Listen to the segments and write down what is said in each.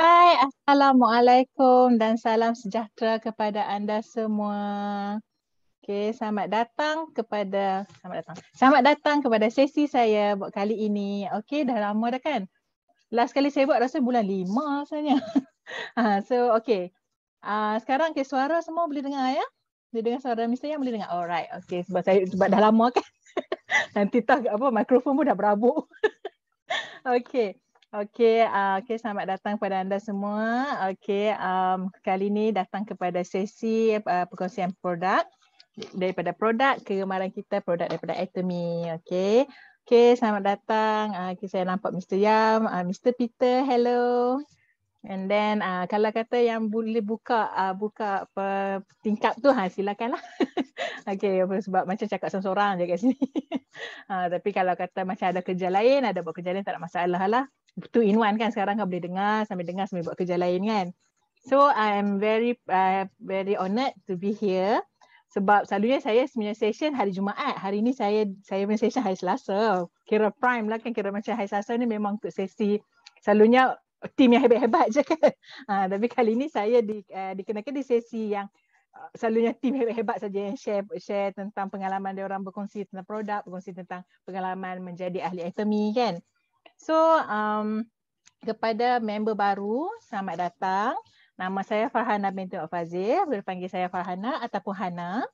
Hai, Assalamualaikum dan salam sejahtera kepada anda semua. Okey, Selamat datang kepada sesi saya buat kali ini. Okey, dah lama dah kan? Last kali saya buat rasa bulan 5 rasanya. Okey. Sekarang suara semua boleh dengar ya? Boleh dengar suara Mr. Yang boleh dengar? Alright. Okey, sebab dah lama kan. Nanti mikrofon pun dah berabuk. Okey. Okey, selamat datang kepada anda semua. Okey, kali ini datang kepada sesi perkongsian produk. Daripada produk kegemaran kita, produk daripada Atomy. Okey. Okey, selamat datang. Saya nampak Mr. Yam, Mr. Peter, hello. And then kalau kata yang boleh buka tingkap tu, silakanlah. Okey, sebab macam cakap seorang-seorang je kat sini. Tapi kalau kata macam ada kerja lain, ada buat kerja lain, tak ada masalah lah. 2 in 1 kan, sekarang kan boleh dengar sambil buat kerja lain kan. So I am very honoured to be here. Sebab selalunya saya punya session hari Jumaat. Hari ni saya punya session hari Selasa. Kira prime lah kan, kira macam hari Selasa ni memang untuk sesi. Selalunya tim yang hebat-hebat je kan. Tapi kali ni saya dikenakan di sesi yang selalunya tim hebat-hebat saja yang share tentang pengalaman dia orang, berkongsi tentang produk, berkongsi tentang pengalaman menjadi ahli Atomy kan. So kepada member baru, selamat datang. Nama saya Farhana binti Fazil, boleh panggil saya Farhana ataupun Hana.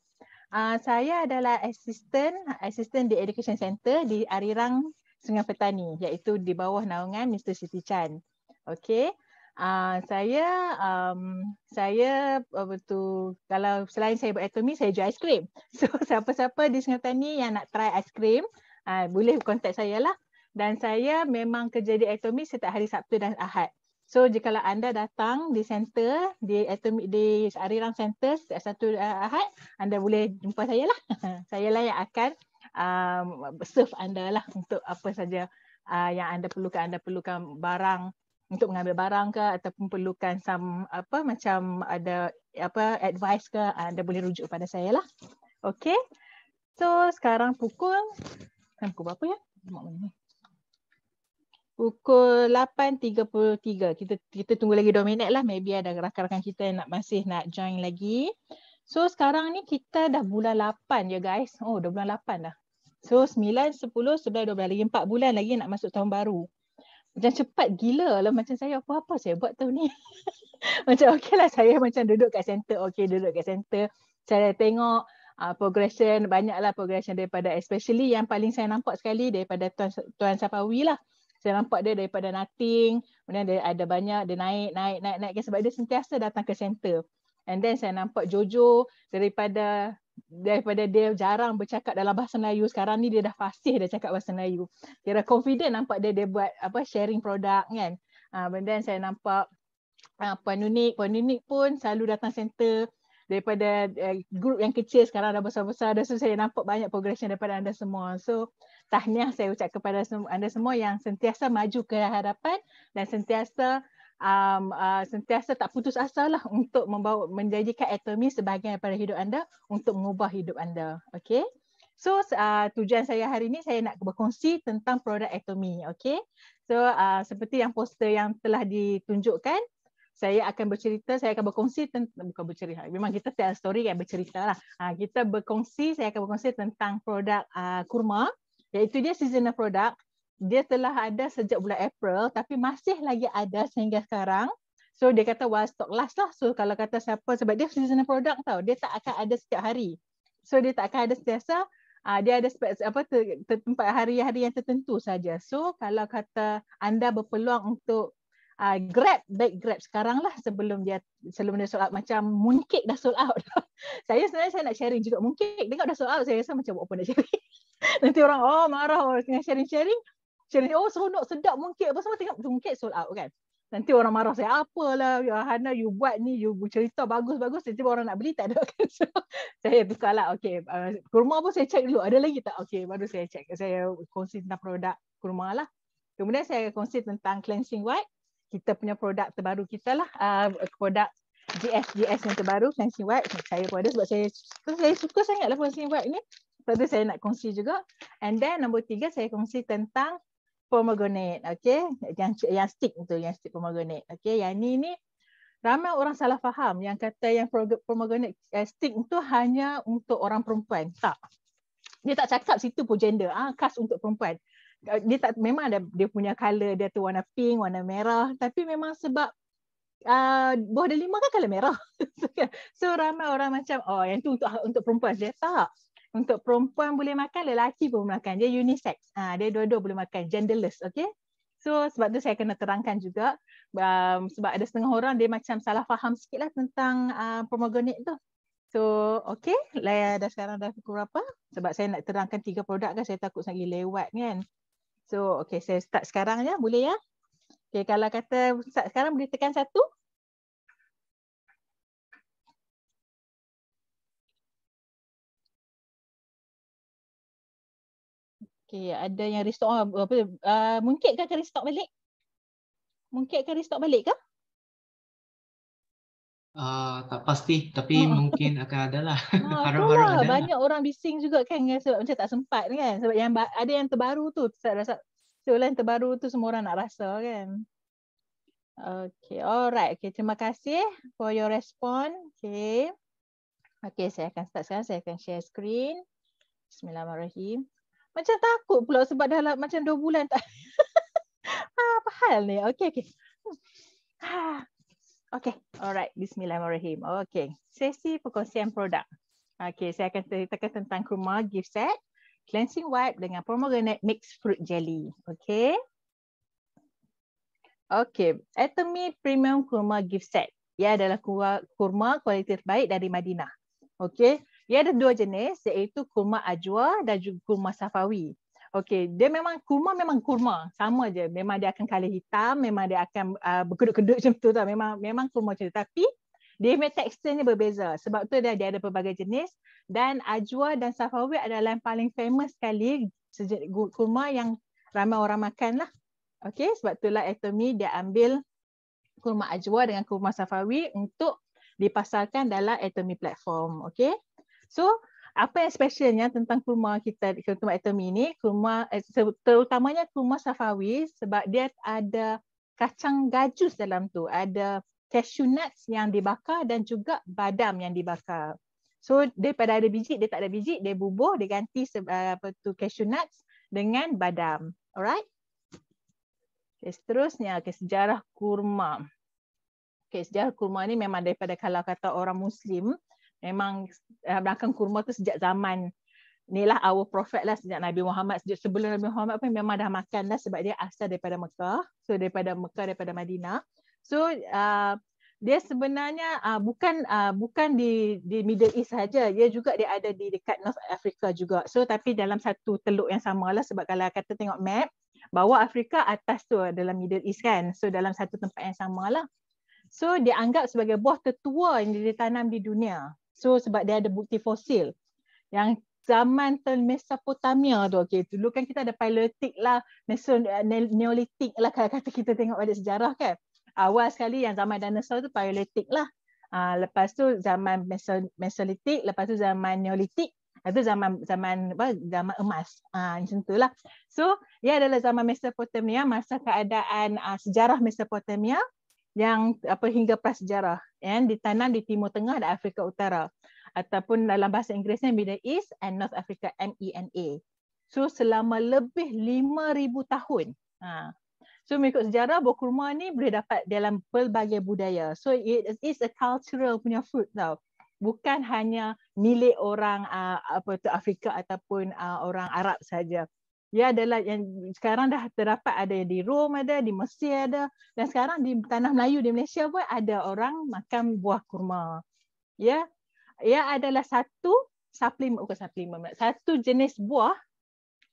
Saya adalah assistant di Education Center di Arirang Sungai Petani, iaitu di bawah naungan Mr. Siti Chan. Okey. Saya kalau selain saya buat Atomy, saya jual aiskrim. So siapa-siapa di Sungai Petani yang nak try aiskrim, boleh contact saya lah. Dan saya memang kerja di Atomy setiap hari Sabtu dan Ahad. So jika anda datang di center, di Arirang Center setiap Sabtu dan Ahad, anda boleh jumpa saya lah. Saya lah yang akan serve anda lah untuk apa saja yang anda perlukan. Anda perlukan barang untuk mengambil barang ke, ataupun perlukan macam ada advice ke, anda boleh rujuk pada saya lah. Okay. So sekarang pukul berapa ya? Pukul 8.33. Kita tunggu lagi 2 minit lah. Maybe ada rakan-rakan kita yang masih nak join lagi. So sekarang ni kita dah bulan 8 je guys. Oh, dah bulan 8 dah. So 9, 10, 11, 12 lagi 4 bulan lagi nak masuk tahun baru. Macam cepat gila lah, macam saya apa-apa saya buat tahun ni. Macam okey lah, saya macam duduk kat center. Duduk kat center. Saya tengok progression, banyaklah progression daripada, especially yang paling saya nampak sekali daripada Tuan Safawi lah. Saya nampak dia daripada nothing, kemudian dia ada banyak, dia naik sebab dia sentiasa datang ke center. And then saya nampak Jojo daripada dia jarang bercakap dalam bahasa Melayu, sekarang ni dia dah fasih dah cakap bahasa Melayu. Kira confident nampak dia buat sharing produk kan. And then saya nampak Puan Nunik pun selalu datang center. Daripada grup yang kecil sekarang dah besar-besar. So saya nampak banyak progression daripada anda semua. So tahniah saya ucap kepada anda semua yang sentiasa maju ke hadapan dan sentiasa tak putus asa lah untuk menjadikan Atomy sebahagian daripada hidup anda, untuk mengubah hidup anda. Okay. So tujuan saya hari ini, saya nak berkongsi tentang produk Atomy. Okay. So seperti yang poster yang telah ditunjukkan, saya akan berkongsi tentang, bukan bercerita, memang kita tell story kan, bercerita lah. Saya akan berkongsi tentang produk kurma, iaitu dia seasonal product. Dia telah ada sejak bulan April tapi masih lagi ada sehingga sekarang. So dia kata while stock last lah. So kalau kata siapa, sebab dia seasonal product tau, dia tak akan ada setiap hari. So dia tak akan ada sentiasa, dia ada tempat hari-hari yang tertentu saja. So kalau kata anda berpeluang untuk Grab sekarang lah, sebelum dia sold out. Macam mooncake dah sold out. Saya nak sharing juga mooncake, tengok dah sold out, saya rasa macam buat apa nak sharing. Nanti orang marah tengah sharing, seronok, sedap mooncake apa semua, tengok mooncake sold out kan. Nanti orang marah saya, apalah Hana, you buat ni, you cerita bagus-bagus, tiba-tiba orang nak beli tak ada kan. So saya tukarlah. Okay, kurma pun saya check dulu, ada lagi tak? Okay, baru saya check. Saya kongsi tentang produk kurma lah. Kemudian saya kongsi tentang cleansing wipe, kita punya produk terbaru kita lah, produk GS yang terbaru, cleansing wipe. Saya pun ada sebab saya suka sangatlah cleansing wipe ni. Lepas tu saya nak kongsi juga. And then nombor 3, saya kongsi tentang pomegranate. Okay, yang stick tu, yang stick pomegranate. Okay, yang ni ramai orang salah faham yang kata yang pomegranate stick tu hanya untuk orang perempuan. Tak. Dia tak cakap situ pun gender. Khas untuk perempuan. Dia tak, memang ada dia punya color, dia tu warna pink, warna merah, tapi memang sebab buah delima kan color merah. So ramai orang macam yang tu untuk perempuan. Dia tak. Untuk perempuan boleh makan, lelaki pun boleh makan. Dia unisex. Dia dua-dua boleh makan, genderless. Okay. So sebab tu saya kena terangkan juga, sebab ada setengah orang dia macam salah faham sikit lah tentang pomegranate tu. So okay, dah sekarang dah pukul berapa? Sebab saya nak terangkan 3 produk kan, saya takut lagi lewat kan. So okay, saya start sekarang ya, boleh ya? Okay, kalau kata start sekarang boleh tekan 1. Okay, ada yang restock mungkin kan akan restock balik? Mungkin akan restock balik ke? Tak pasti, tapi mungkin akan ada lah. Harap-harap Itulah ada lah. banyak orang bising juga kan, sebab macam tak sempat kan. Sebab yang ada yang terbaru tu, saya rasa yang terbaru tu semua orang nak rasa kan. Okay, alright. Okay, terima kasih for your response. Okay. Okay, saya akan start sekarang. Saya akan share screen. Bismillahirrahmanirrahim. Macam takut pula sebab dah macam 2 bulan tak. Apa hal ni? Okay, okay. Okay, alright. Bismillahirrahmanirrahim. Okay, sesi perkongsian produk. Okay, saya akan ceritakan tentang kurma gift set, cleansing wipe dengan pomegranate mixed fruit jelly. Okay. Okay, Atomy Premium Kurma Gift Set. Ia adalah kurma kualiti terbaik dari Madinah. Okay, ia ada 2 jenis, iaitu kurma ajwa dan juga kurma safawi. Okay, dia memang kurma, sama je. Memang dia akan color hitam, memang dia akan berkedut-kedut macam tu tau. Memang kurma macam tu. Tapi dia punya teksturnya berbeza. Sebab tu dia ada pelbagai jenis. Dan ajwa dan safawi adalah yang paling famous sekali kurma yang ramai orang makan lah. Okay, sebab itulah Atomy dia ambil kurma ajwa dengan kurma safawi untuk dipasarkan dalam Atomy platform. Okay, so apa yang specialnya tentang kurma kita, kurma Atomy ni, terutamanya kurma safawi sebab dia ada kacang gajus dalam tu, ada cashew nuts yang dibakar dan juga badam yang dibakar. So daripada ada biji, dia tak ada biji, dia bubuh, dia ganti cashew nuts dengan badam. Alright. Okay, seterusnya, sejarah kurma. Okay, sejarah kurma ni memang daripada kalau kata orang Muslim, memang belakang kurma tu sejak zaman ni lah, our prophet lah, sejak Nabi Muhammad, sejak sebelum Nabi Muhammad pun memang dah makan lah sebab dia asal daripada Mekah. So daripada Mekah, daripada Madinah. So dia sebenarnya bukan di Middle East saja, dia juga dia ada di dekat North Africa juga. So tapi dalam satu teluk yang samalah, sebab kalau kata tengok map, bawah Afrika, atas tu dalam Middle East kan. So dalam satu tempat yang samalah. So dia anggap sebagai buah tertua yang ditanam di dunia. So sebab dia ada bukti fosil. Yang zaman Mesopotamia tu, okay, dulu kan kita ada Paleolitik lah, Neolitik lah kalau kata kita tengok pada sejarah kan. Awal sekali yang zaman dinosaur tu Paleolitik lah. Lepas tu zaman Mesolitik, lepas tu zaman Neolitik, itu zaman emas. Macam itulah. So, ia adalah zaman Mesopotamia, masa keadaan sejarah Mesopotamia yang hingga prasejarah yang ditanam di Timur Tengah dan Afrika Utara, ataupun dalam bahasa Inggerisnya Middle East and North Africa, MENA. So selama lebih 5,000 tahun. So mengikut sejarah, buah kurma ni boleh dapat dalam pelbagai budaya. So it is a cultural punya fruit tau. Bukan hanya milik orang Afrika ataupun orang Arab saja. Dia adalah yang sekarang dah terdapat, ada di Rom, ada di Mesir ada, dan sekarang di tanah Melayu di Malaysia pun ada orang makan buah kurma. Ya, ia adalah satu jenis buah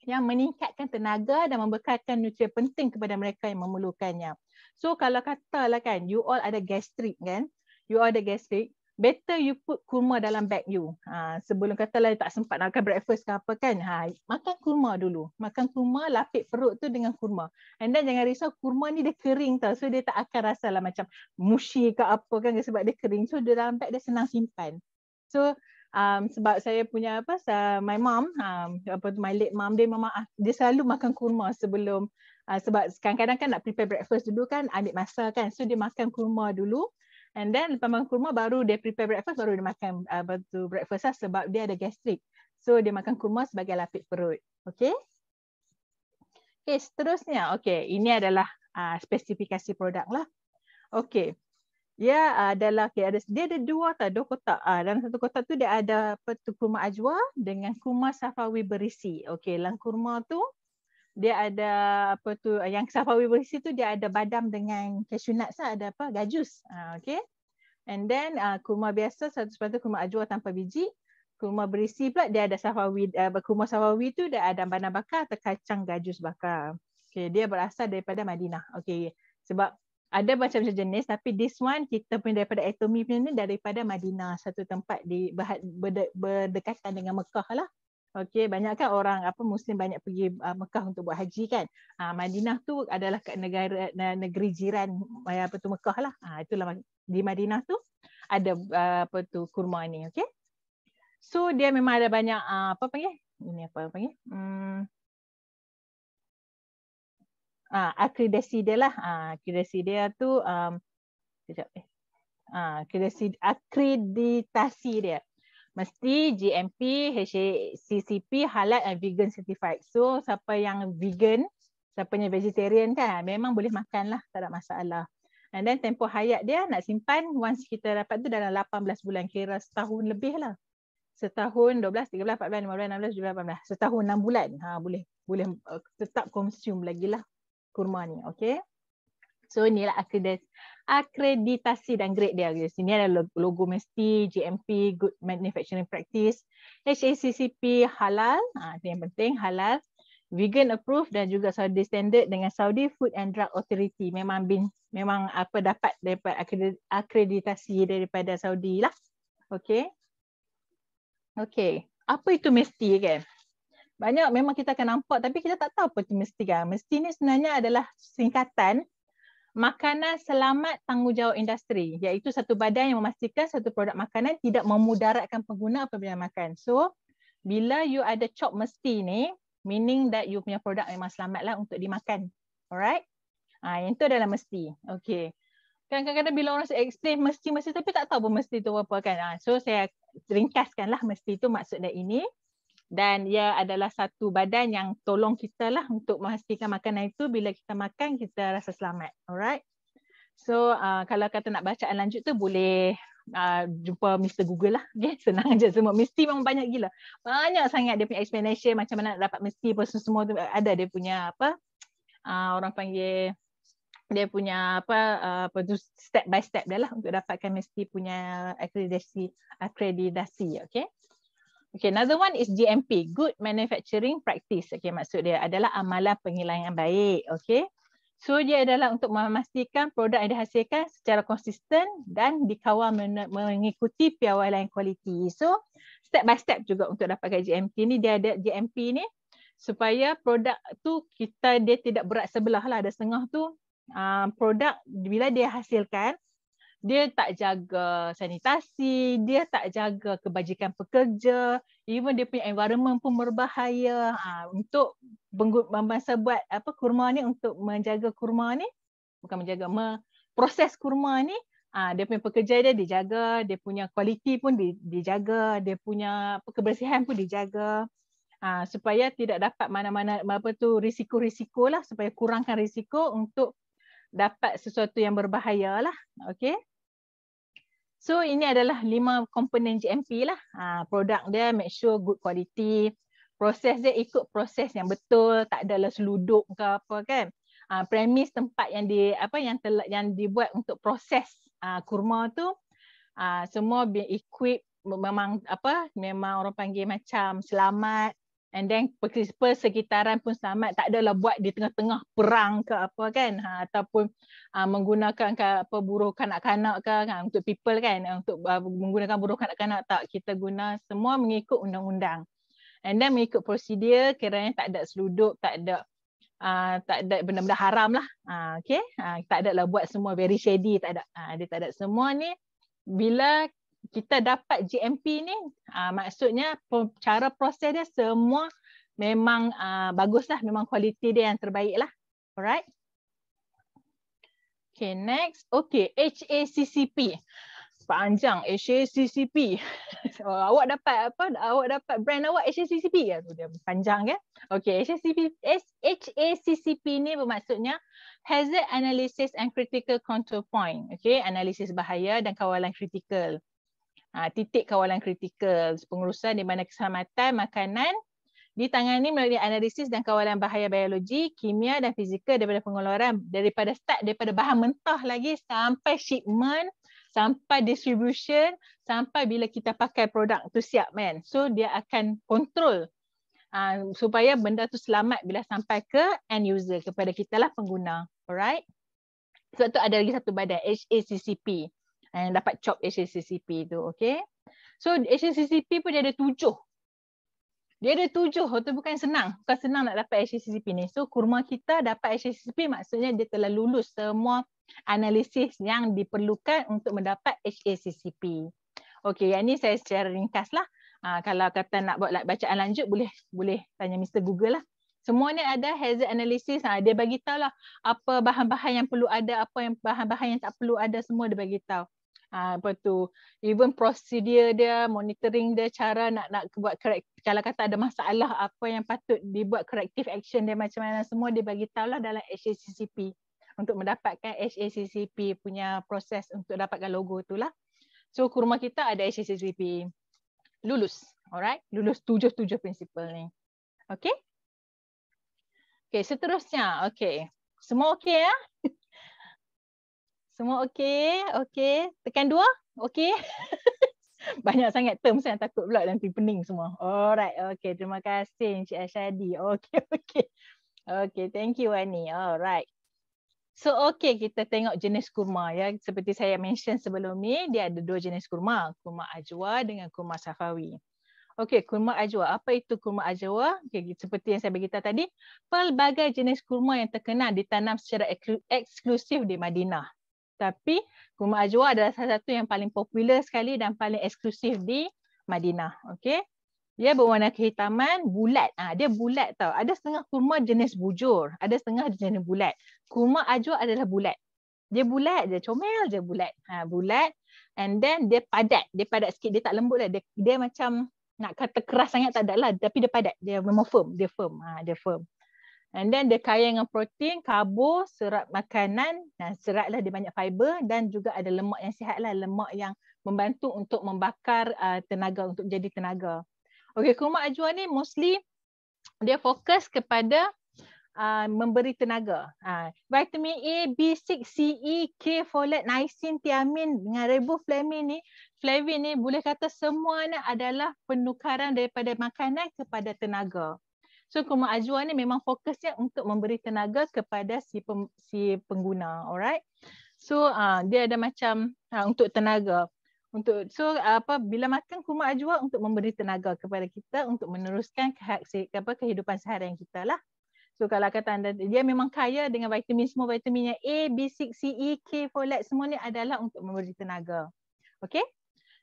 yang meningkatkan tenaga dan membekalkan nutrien penting kepada mereka yang memerlukannya. So kalau katalah kan, you all ada gastrik kan, better you put kurma dalam bag you. Sebelum katalah tak sempat nak makan breakfast ke apa kan, makan kurma dulu. Makan kurma, lapik perut tu dengan kurma. And then jangan risau, kurma ni dia kering tau. So dia tak akan rasa lah macam mushy ke apa kan, sebab dia kering. So dia dalam bag dia senang simpan. So sebab saya punya my mom, my late mom, dia memang dia selalu makan kurma sebelum Sebab kadang-kadang kan nak prepare breakfast dulu kan ambil masa kan. So dia makan kurma dulu. And then lepas makan kurma baru dia prepare breakfast, baru dia makan breakfast lah sebab dia ada gastrik. So dia makan kurma sebagai lapik perut. Okay. Okay, seterusnya. Okay, ini adalah spesifikasi produk lah. Okay. Dia adalah dia ada dua kotak. Dalam satu kotak tu dia ada kurma ajwa dengan kurma safawi berisi. Okey, dalam kurma tu dia ada yang safawi berisi tu dia ada badam dengan cashew nuts lah, ada gajus. Okey. And then kurma biasa 100% kurma ajwa tanpa biji. Kurma berisi pula dia ada safawi, kurma safawi tu dia ada badam bakar atau kacang gajus bakar. Okey, dia berasal daripada Madinah. Okey, sebab ada macam-macam jenis tapi this one kita punya daripada Atomy punya ni daripada Madinah, satu tempat di berdekatan dengan Mekah lah. Okey, banyak kan orang Muslim banyak pergi Mekah untuk buat haji kan. Madinah tu adalah negeri jiran Mekah lah. Itulah di Madinah tu ada kurma ni, okey. So dia memang ada banyak akreditasi dia lah. Akreditasi dia tu akreditasi dia mesti GMP, HACCP, halal and vegan certified. So siapa yang vegan, siapa yang vegetarian kan memang boleh makan lah, tak ada masalah. And then tempoh hayat dia nak simpan once kita dapat tu dalam 18 bulan, kira setahun lebih lah. Setahun, 12, 13, 14, 15, 16, 17, 18. Setahun 6 bulan. Boleh tetap consume lagi lah kurma ni, okey. So inilah akreditasi dan grade dia. Sini ada logo mesti, GMP, Good Manufacturing Practice, HACCP, halal, itu yang penting, halal, vegan approved dan juga Saudi standard dengan Saudi Food and Drug Authority. Memang dapat daripada akreditasi daripada Saudi lah. Okey. Okey. Apa itu mesti kan? Banyak memang kita akan nampak tapi kita tak tahu apa itu mesti kan. Mesti ni sebenarnya adalah singkatan Makanan Selamat Tanggungjawab Industri, iaitu satu badan yang memastikan satu produk makanan tidak memudaratkan pengguna apabila makan. So, bila you ada cop mesti ni, meaning that you punya produk memang selamatlah untuk dimakan. Alright? Yang tu adalah mesti. Okay. Kadang-kadang bila orang explain mesti tapi tak tahu pun mesti tu apa kan. So, saya ringkaskanlah mesti tu maksudnya ini. Dan ia adalah satu badan yang tolong kita lah untuk memastikan makanan itu bila kita makan kita rasa selamat. Alright. So kalau kata nak bacaan lanjut tu boleh jumpa Mr. Google lah. Okay? Senang je semua. Mesti memang banyak gila. Banyak sangat dia punya explanation macam mana nak dapat mesti apa semua tu ada dia punya orang panggil dia punya step by step dia lah untuk dapatkan mesti punya akreditasi. Okay. Okay, another one is GMP, Good Manufacturing Practice. Okay, maksud dia adalah amalan penilaian yang baik. Okay, so dia adalah untuk memastikan produk yang dihasilkan secara konsisten dan dikawal mengikuti piawaian kualiti. So, step by step juga untuk dapatkan GMP ni, dia ada GMP ni supaya produk tu dia tidak berat sebelah lah. Ada setengah tu produk bila dia hasilkan, dia tak jaga sanitasi, dia tak jaga kebajikan pekerja, even dia punya environment pun berbahaya. Untuk masa buat kurma ni, untuk menjaga kurma ni, proses kurma ni, dia punya pekerja dia dijaga, dia punya kualiti pun dijaga, dia punya kebersihan pun dijaga. Supaya tidak dapat mana-mana risiko-risiko lah, supaya kurangkan risiko untuk dapat sesuatu yang berbahaya lah. Okay. So ini adalah 5 komponen GMP lah. Produk dia make sure good quality. Proses dia ikut proses yang betul, tak adalah seluduk ke apa kan. Premis tempat yang yang dibuat untuk proses kurma tu semua equip memang orang panggil macam selamat. And then persekitaran pun selamat, tak adalah buat di tengah-tengah perang ke apa kan, ataupun menggunakan buruh kanak-kanak ke untuk people kan, untuk menggunakan buruh kanak-kanak, tak, kita guna semua mengikut undang-undang. And then mengikut prosedur, kiranya tak ada seluduk, tak ada benda-benda haram lah. Okay? Tak ada lah buat semua very shady, tak ada. Dia tak ada. Semua ni bila kita dapat GMP ni, maksudnya cara proses dia semua memang bagus lah, memang kualiti dia yang terbaik lah. Alright. Okay, next. Okay, HACCP. Panjang, HACCP. Awak dapat apa? Awak dapat brand awak HACCP. Dia panjang kan? Okay, HACCP ni bermaksudnya Hazard Analysis and Critical Control Point. Okay, analisis bahaya dan kawalan kritikal. Titik kawalan kritikal. Pengurusan di mana keselamatan makanan ditangani melalui analisis dan kawalan bahaya biologi, kimia dan fizikal daripada pengeluaran, daripada bahan mentah lagi sampai shipment, sampai distribution, sampai bila kita pakai produk tu siap kan. So dia akan kontrol supaya benda tu selamat bila sampai ke end user, kepada kita lah pengguna. Alright. Sebab tu ada lagi satu badan HACCP yang dapat chop HACCP tu. Okay. So HACCP pun dia ada 7. Dia ada 7, tu bukan senang. Bukan senang nak dapat HACCP ni. So kurma kita dapat HACCP maksudnya dia telah lulus semua analisis yang diperlukan untuk mendapat HACCP. Okey, yang ni saya secara ringkas lah. Kalau kata nak buat bacaan lanjut boleh tanya Mr. Google lah. Semua ni ada hazard analysis. Dia bagi tahu lah apa bahan-bahan yang perlu ada, apa yang bahan-bahan yang tak perlu ada, semua dia bagi tahu. Apa tu, even prosedur dia, monitoring dia, cara nak buat correct, kalau kata ada masalah apa yang patut dibuat corrective action dia macam mana, semua dia bagi tahu lah dalam HACCP untuk mendapatkan HACCP punya proses untuk dapatkan logo tu lah. So kurma kita ada HACCP lulus. Alright, lulus 7 prinsipal ni. Okay. Okay, seterusnya. Okay, semua okay ya? Semua okey? Okey. Tekan 2? Okey. Banyak sangat term, saya takut pula nanti pening semua. Alright. Okey. Terima kasih Encik Ashadi. Okey. Okey. Thank you Wani. Alright. So okey, kita tengok jenis kurma ya. Seperti saya mention sebelum ni, dia ada 2 jenis kurma. Kurma ajwa dengan kurma safawi. Okey, kurma ajwa. Apa itu kurma ajwa? Okay, seperti yang saya beritahu tadi, pelbagai jenis kurma yang terkenal ditanam secara eksklusif di Madinah. Tapi kurma ajwa adalah salah satu yang paling popular sekali dan paling eksklusif di Madinah. Okey. Dia berwarna kehitaman, bulat. Dia bulat tau. Ada setengah kurma jenis bujur, ada setengah jenis bulat. Kurma ajwa adalah bulat. Dia bulat, dia comel je bulat. Bulat, and then dia padat. Dia padat sikit, dia tak lembut lah. Dia macam nak kata keras sangat tak ada lah, tapi dia padat. Dia memang firm, dia firm. Dia firm. And then dia kaya dengan protein, karbo, serat makanan. Serat lah, dia banyak fiber dan juga ada lemak yang sihat lah. Lemak yang membantu untuk membakar tenaga, untuk jadi tenaga. Okey, kurma ajwa ni mostly dia fokus kepada memberi tenaga. Vitamin A, B6, C, E, K, folate, niacin, thiamin dengan riboflavin ni boleh kata semua ni adalah penukaran daripada makanan kepada tenaga. So kurma ajwa ni memang fokusnya untuk memberi tenaga kepada si pengguna, alright. So dia ada macam untuk tenaga. Bila makan kurma ajwa untuk memberi tenaga kepada kita untuk meneruskan kehidupan seharian kita lah. So kalau kata anda, dia memang kaya dengan vitamin, semua vitaminnya A, B6, C, E, K, folate, semua ni adalah untuk memberi tenaga. Okay.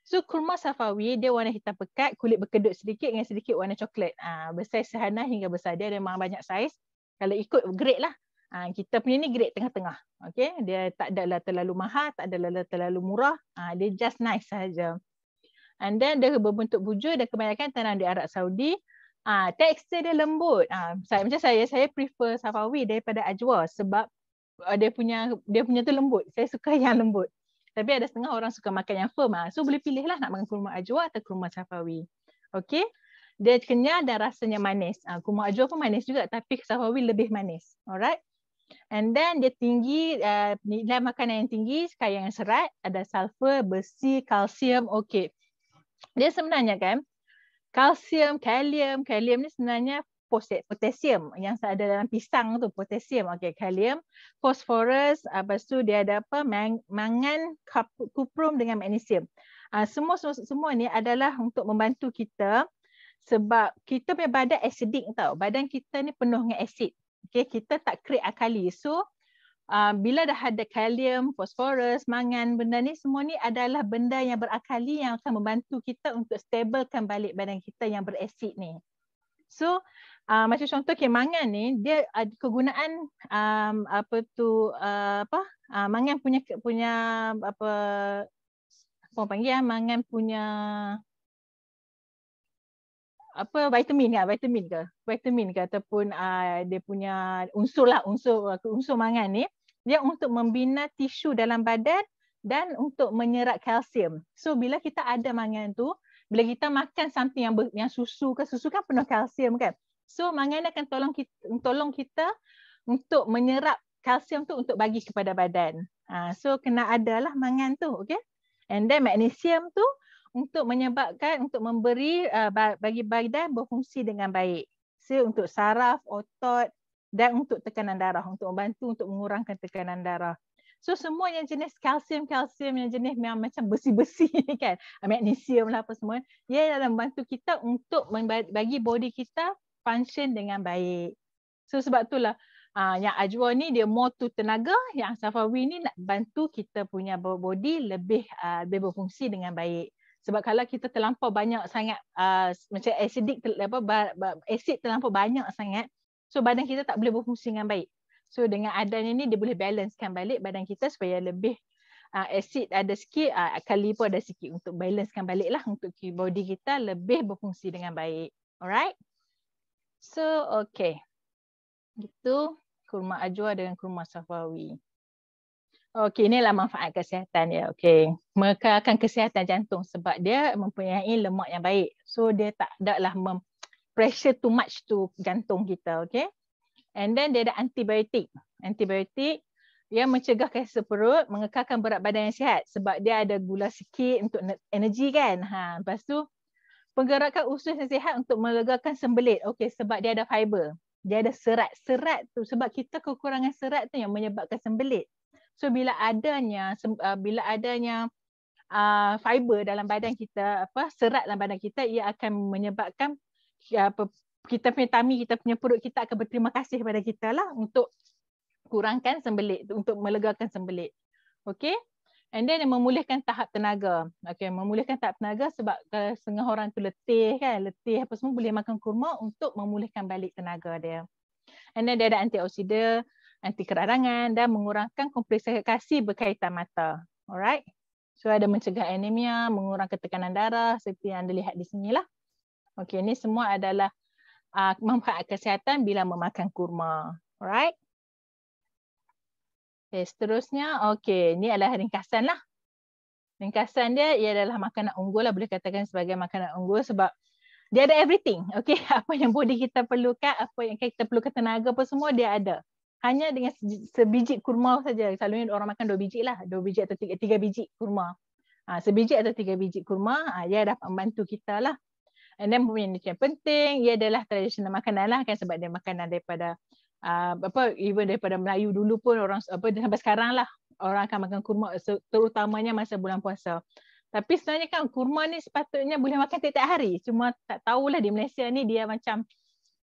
So kurma safawi dia warna hitam pekat, kulit berkedut sedikit dengan sedikit warna coklat. Besar sederhana hingga besar. Dia memang banyak saiz. Kalau ikut grade lah. Kita punya ni grade tengah-tengah. Okay. Dia tak adalah terlalu mahal, tak adalah terlalu murah. Dia just nice sahaja. And then dia berbentuk bujur dan kebanyakan tanam di Arab Saudi. Tekstur dia lembut. Macam saya prefer safawi daripada ajwa sebab dia punya tu lembut. Saya suka yang lembut. Tapi ada setengah orang suka makan yang firm. So boleh pilih lah nak makan kurma ajwa atau kurma safawi. Okay. Dia kenyal dan rasanya manis. Kurma ajwa pun manis juga tapi safawi lebih manis. Alright. And then dia tinggi, nilai makanan yang tinggi, kaya dengan serat, ada sulfur, besi, kalsium. Okay. Dia sebenarnya kan, kalsium, kalium ni sebenarnya potasium yang ada dalam pisang tu, potasium. Okey, kalium, fosforus, lepas tu dia ada apa? Mangan, kuprum dengan magnesium. Semua ni adalah untuk membantu kita sebab kita punya badan acidic tau. Badan kita ni penuh dengan asid. Okey, kita tak create alkali. So bila dah ada kalium, fosforus, mangan, benda ni semua ni adalah benda yang berakali yang akan membantu kita untuk stabilkan balik badan kita yang berasid ni. So macam contoh mangan ni dia ada kegunaan mangan punya apa panggil mangan punya apa vitamin ke ataupun dia punya unsur mangan ni dia untuk membina tisu dalam badan dan untuk menyerap kalsium. So bila kita ada mangan tu, bila kita makan something yang susu kan penuh kalsium kan. So mangan akan tolong kita untuk menyerap kalsium tu untuk bagi kepada badan. So kena adalah mangan tu, okay? And then magnesium tu untuk memberi bagi badan berfungsi dengan baik. So untuk saraf, otot dan untuk tekanan darah, untuk membantu untuk mengurangkan tekanan darah. So semua yang jenis kalsium yang jenis macam besi-besi ni kan, magnesium lah apa semua, ia dalam membantu kita untuk bagi body kita function dengan baik. So sebab itulah yang Ajwa ni dia more to tenaga, yang Safawi ni nak bantu kita punya body lebih berfungsi dengan baik. Sebab kalau kita terlampau banyak sangat macam asid terlampau banyak sangat, so badan kita tak boleh berfungsi dengan baik. So dengan adanya ni dia boleh balancekan balik badan kita supaya lebih asid ada sikit, kali pun ada sikit untuk balancekan balik lah untuk body kita lebih berfungsi dengan baik. Alright? So okay. Gitu kurma Ajwa dengan kurma Safawi. Okey, inilah manfaat kesihatan dia. Okey, mengekalkan kesihatan jantung sebab dia mempunyai lemak yang baik. So dia tak adalah pressure too much to jantung kita, okey. And then dia ada antibiotik. Antibiotik dia mencegah kanser perut, mengekalkan berat badan yang sihat sebab dia ada gula sikit untuk energi kan. Lepas tu penggerakan usus yang sihat untuk melegakan sembelit. Okey, sebab dia ada fiber. Dia ada serat. Serat tu sebab kita kekurangan serat tu yang menyebabkan sembelit. So bila adanya fiber dalam badan kita, serat dalam badan kita, ia akan menyebabkan kita punya tummy, kita punya perut kita akan berterima kasih kepada kita lah untuk kurangkan sembelit, untuk melegakan sembelit. Okay. And then memulihkan tahap tenaga. Okay, memulihkan tahap tenaga sebab setengah orang tu letih apa semua, boleh makan kurma untuk memulihkan balik tenaga dia. And then dia ada antioksidan, anti keradangan dan mengurangkan komplikasi berkaitan mata. Alright. So ada mencegah anemia, mengurangkan tekanan darah seperti yang anda lihat di sini lah. Okey, ini semua adalah manfaat kesihatan bila memakan kurma. Alright. Okay, seterusnya, okey, ini adalah ringkasan lah. Ringkasan dia, ia adalah makanan unggul lah, boleh katakan sebagai makanan unggul sebab dia ada everything. Okey, apa yang body kita perlukan, apa yang kita perlukan tenaga apa semua dia ada. Hanya dengan sebiji kurma saja. Selalunya orang makan 2 biji lah. 2 biji atau 3 biji kurma. Sebiji atau 3 biji kurma, dia dapat membantu kita lah. And then yang penting, ia adalah tradisional makanan lah kan, sebab dia makanan daripada even daripada Melayu dulu pun orang sampai sekarang lah orang akan makan kurma, terutamanya masa bulan puasa. Tapi sebenarnya kan kurma ni sepatutnya boleh makan tiap-tiap hari. Cuma tak tahulah di Malaysia ni dia macam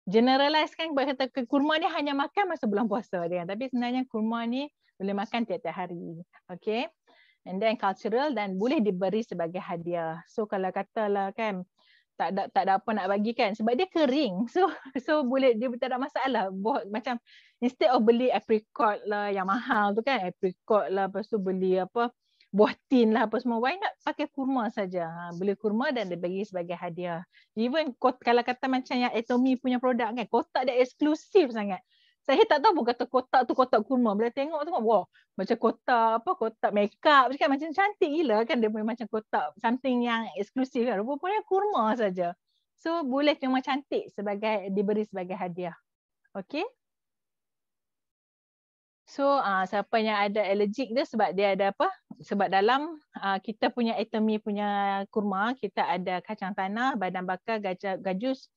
generalize kan, kata kurma ni hanya makan masa bulan puasa dia. Tapi sebenarnya kurma ni boleh makan tiap-tiap hari. Okay. And then cultural dan boleh diberi sebagai hadiah. So kalau katalah kan tak ada apa nak bagi kan sebab dia kering. So boleh, dia tak ada masalah. Macam instead of beli apricot lah yang mahal tu kan, apricot lah, lepas tu beli buah tin lah apa semua, why not pakai kurma saja. Beli kurma dan dia bagi sebagai hadiah. Even kalau kata macam yang Atomy punya produk kan, kotak dia eksklusif sangat. Saya tak tahu pun kata kotak tu kotak kurma. Bila tengok tu, wah, macam kotak makeup kan, macam cantik gila kan, dia punya macam kotak something yang eksklusif kan. Rupanya kurma saja. So boleh cuma cantik diberi sebagai hadiah. Okay. So siapa yang ada allergic dia sebab dia ada sebab dalam kita punya Atomy punya kurma, kita ada kacang tanah, badan bakar, gajus.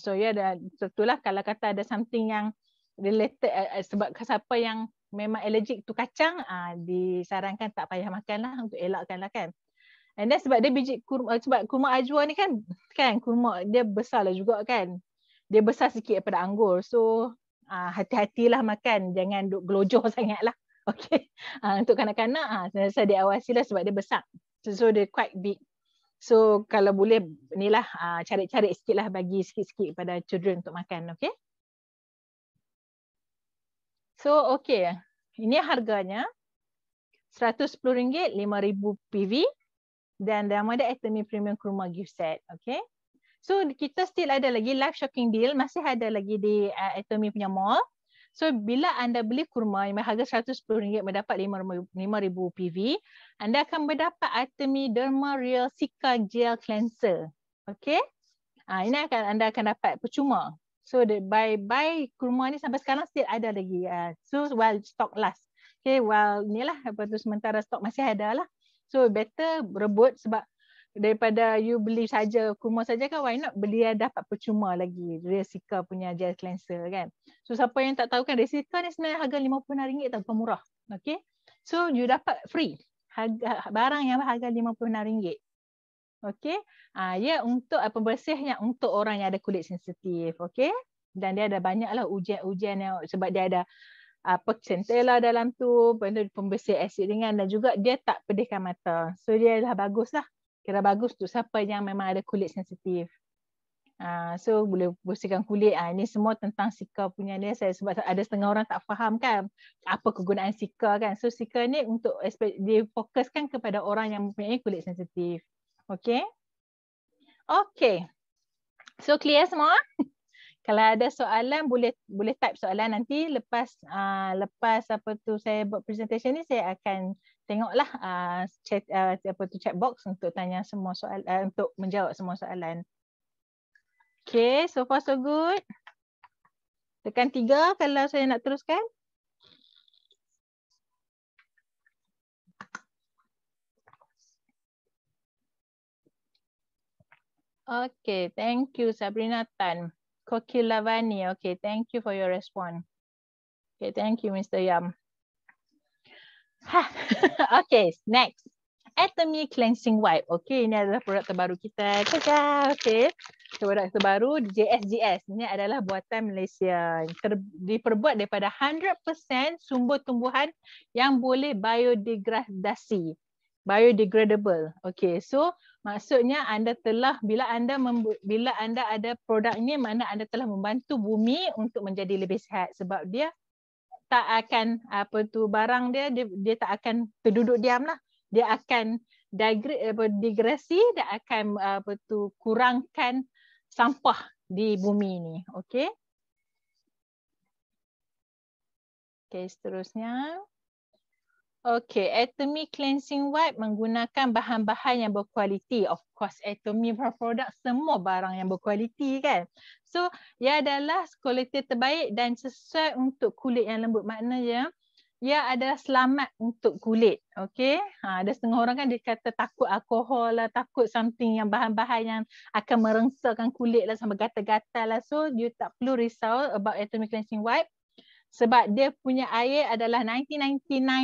So ya ada, itulah kalau kata ada something yang related sebab siapa yang memang allergic tu kacang, disarankan tak payah makan lah untuk elakkan lah kan. And then sebab dia biji kurma, sebab kurma Ajwa ni kan kurma dia besar lah juga kan. Dia besar sikit daripada anggur. So hati-hatilah makan, jangan duk gelojoh sangat lah. Okay. Untuk kanak-kanak, saya diawasi lah sebab dia besar. So dia quite big. So kalau boleh inilah cari-cari sikitlah, bagi sikit-sikit pada children untuk makan, okay? So okay, ini harganya RM110, 5,000 PV dan nama dia Atomy Premium Kurma Gift Set, okay? So kita still ada lagi live shocking deal, masih ada lagi di Atomy punya mall. So bila anda beli kurma yang harga RM110 mendapat 5,000 PV, anda akan mendapat Atomy Derma Real Cica Gel Cleanser. Okay? Ini anda akan dapat percuma. So buy kurma ni sampai sekarang still ada lagi. So while stock last. Okay, while inilah sementara stok masih ada lah. So better berebut, sebab daripada you beli saja kurma saja kan, why not beli dapat percuma lagi Real Cica punya gel cleanser kan. So siapa yang tak tahu kan, Real Cica ni sebenarnya harga RM56 tak bukan murah. Okay, so you dapat free barang yang harga RM56. Okay, ya untuk pembersihnya untuk orang yang ada kulit sensitif. Okay, dan dia ada banyaklah ujian-ujian yang, sebab dia ada centella dalam tu, pembersih asid ringan, dan juga dia tak pedihkan mata. So dia dah bagus lah. Kira bagus untuk siapa yang memang ada kulit sensitif. So boleh bersihkan kulit. Ini semua tentang Cica punya ni. Sebab ada setengah orang tak faham kan apa kegunaan Cica kan. So Cica ni untuk dia fokuskan kepada orang yang mempunyai kulit sensitif. Okay. Okay. So clear semua? Kalau ada soalan boleh type soalan nanti lepas saya buat presentation ni, saya akan tengoklah chat box untuk tanya semua soalan, untuk menjawab semua soalan. Okay, so far so good. Tekan 3 kalau saya nak teruskan. Okay, thank you Sabrina Tan. Koki Lavani, okay, thank you for your response. Okay, thank you Mr. Yam. Okay, next. Atomy Cleansing Wipe. Okay, ini adalah produk terbaru kita. Okay, produk terbaru JSGS. Ini adalah buatan Malaysia. Diperbuat daripada 100% sumber tumbuhan yang boleh biodegradasi. Biodegradable. Okay, so maksudnya bila anda ada produk ini, mana anda telah membantu bumi untuk menjadi lebih sihat, sebab dia tak akan barang dia tak akan terduduk diam lah. Dia akan degresi, dia akan kurangkan sampah di bumi ini. Okay. Okay, seterusnya. Okay, Atomy Cleansing Wipe menggunakan bahan-bahan yang berkualiti. Of course, Atomy produk semua barang yang berkualiti kan. So, ia adalah kualiti terbaik dan sesuai untuk kulit yang lembut. Maknanya, ia adalah selamat untuk kulit. Okay. Ada setengah orang kan dia kata takut alkohol lah, takut something yang bahan-bahan yang akan merengsakan kulit lah, sampai gatal-gatal lah. So, you tak perlu risau about Atomy Cleansing Wipe. Sebab dia punya air adalah 99.7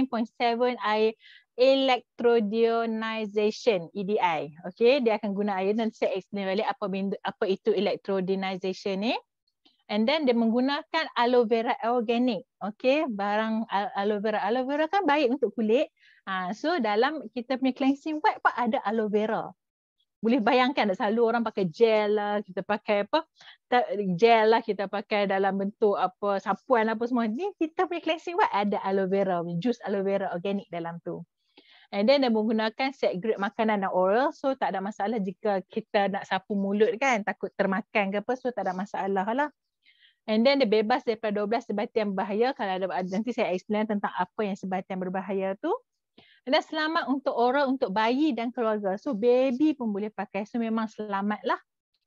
air electrodeionization, EDI. Okay, dia akan guna air, dan saya explain balik apa itu electrodeionization ni. And then dia menggunakan aloe vera organic. Okay, barang aloe vera. Aloe vera kan baik untuk kulit. So dalam kita punya cleansing wipe pun ada aloe vera. Boleh bayangkan tak, selalu orang pakai gel lah, kita pakai gel lah, kita pakai dalam bentuk sapuan apa semua. Ni kita punya cleansing wipe ada aloe vera, jus aloe vera organic dalam tu. And then dia menggunakan set grade makanan dan oral, so tak ada masalah jika kita nak sapu mulut kan, takut termakan ke apa, so tak ada masalah lah. And then dia bebas daripada 12 sebatian berbahaya. Kalau ada, nanti saya explain tentang apa yang sebatian berbahaya tu. Dan selamat untuk orang, untuk bayi dan keluarga. So baby pun boleh pakai. So memang selamat lah.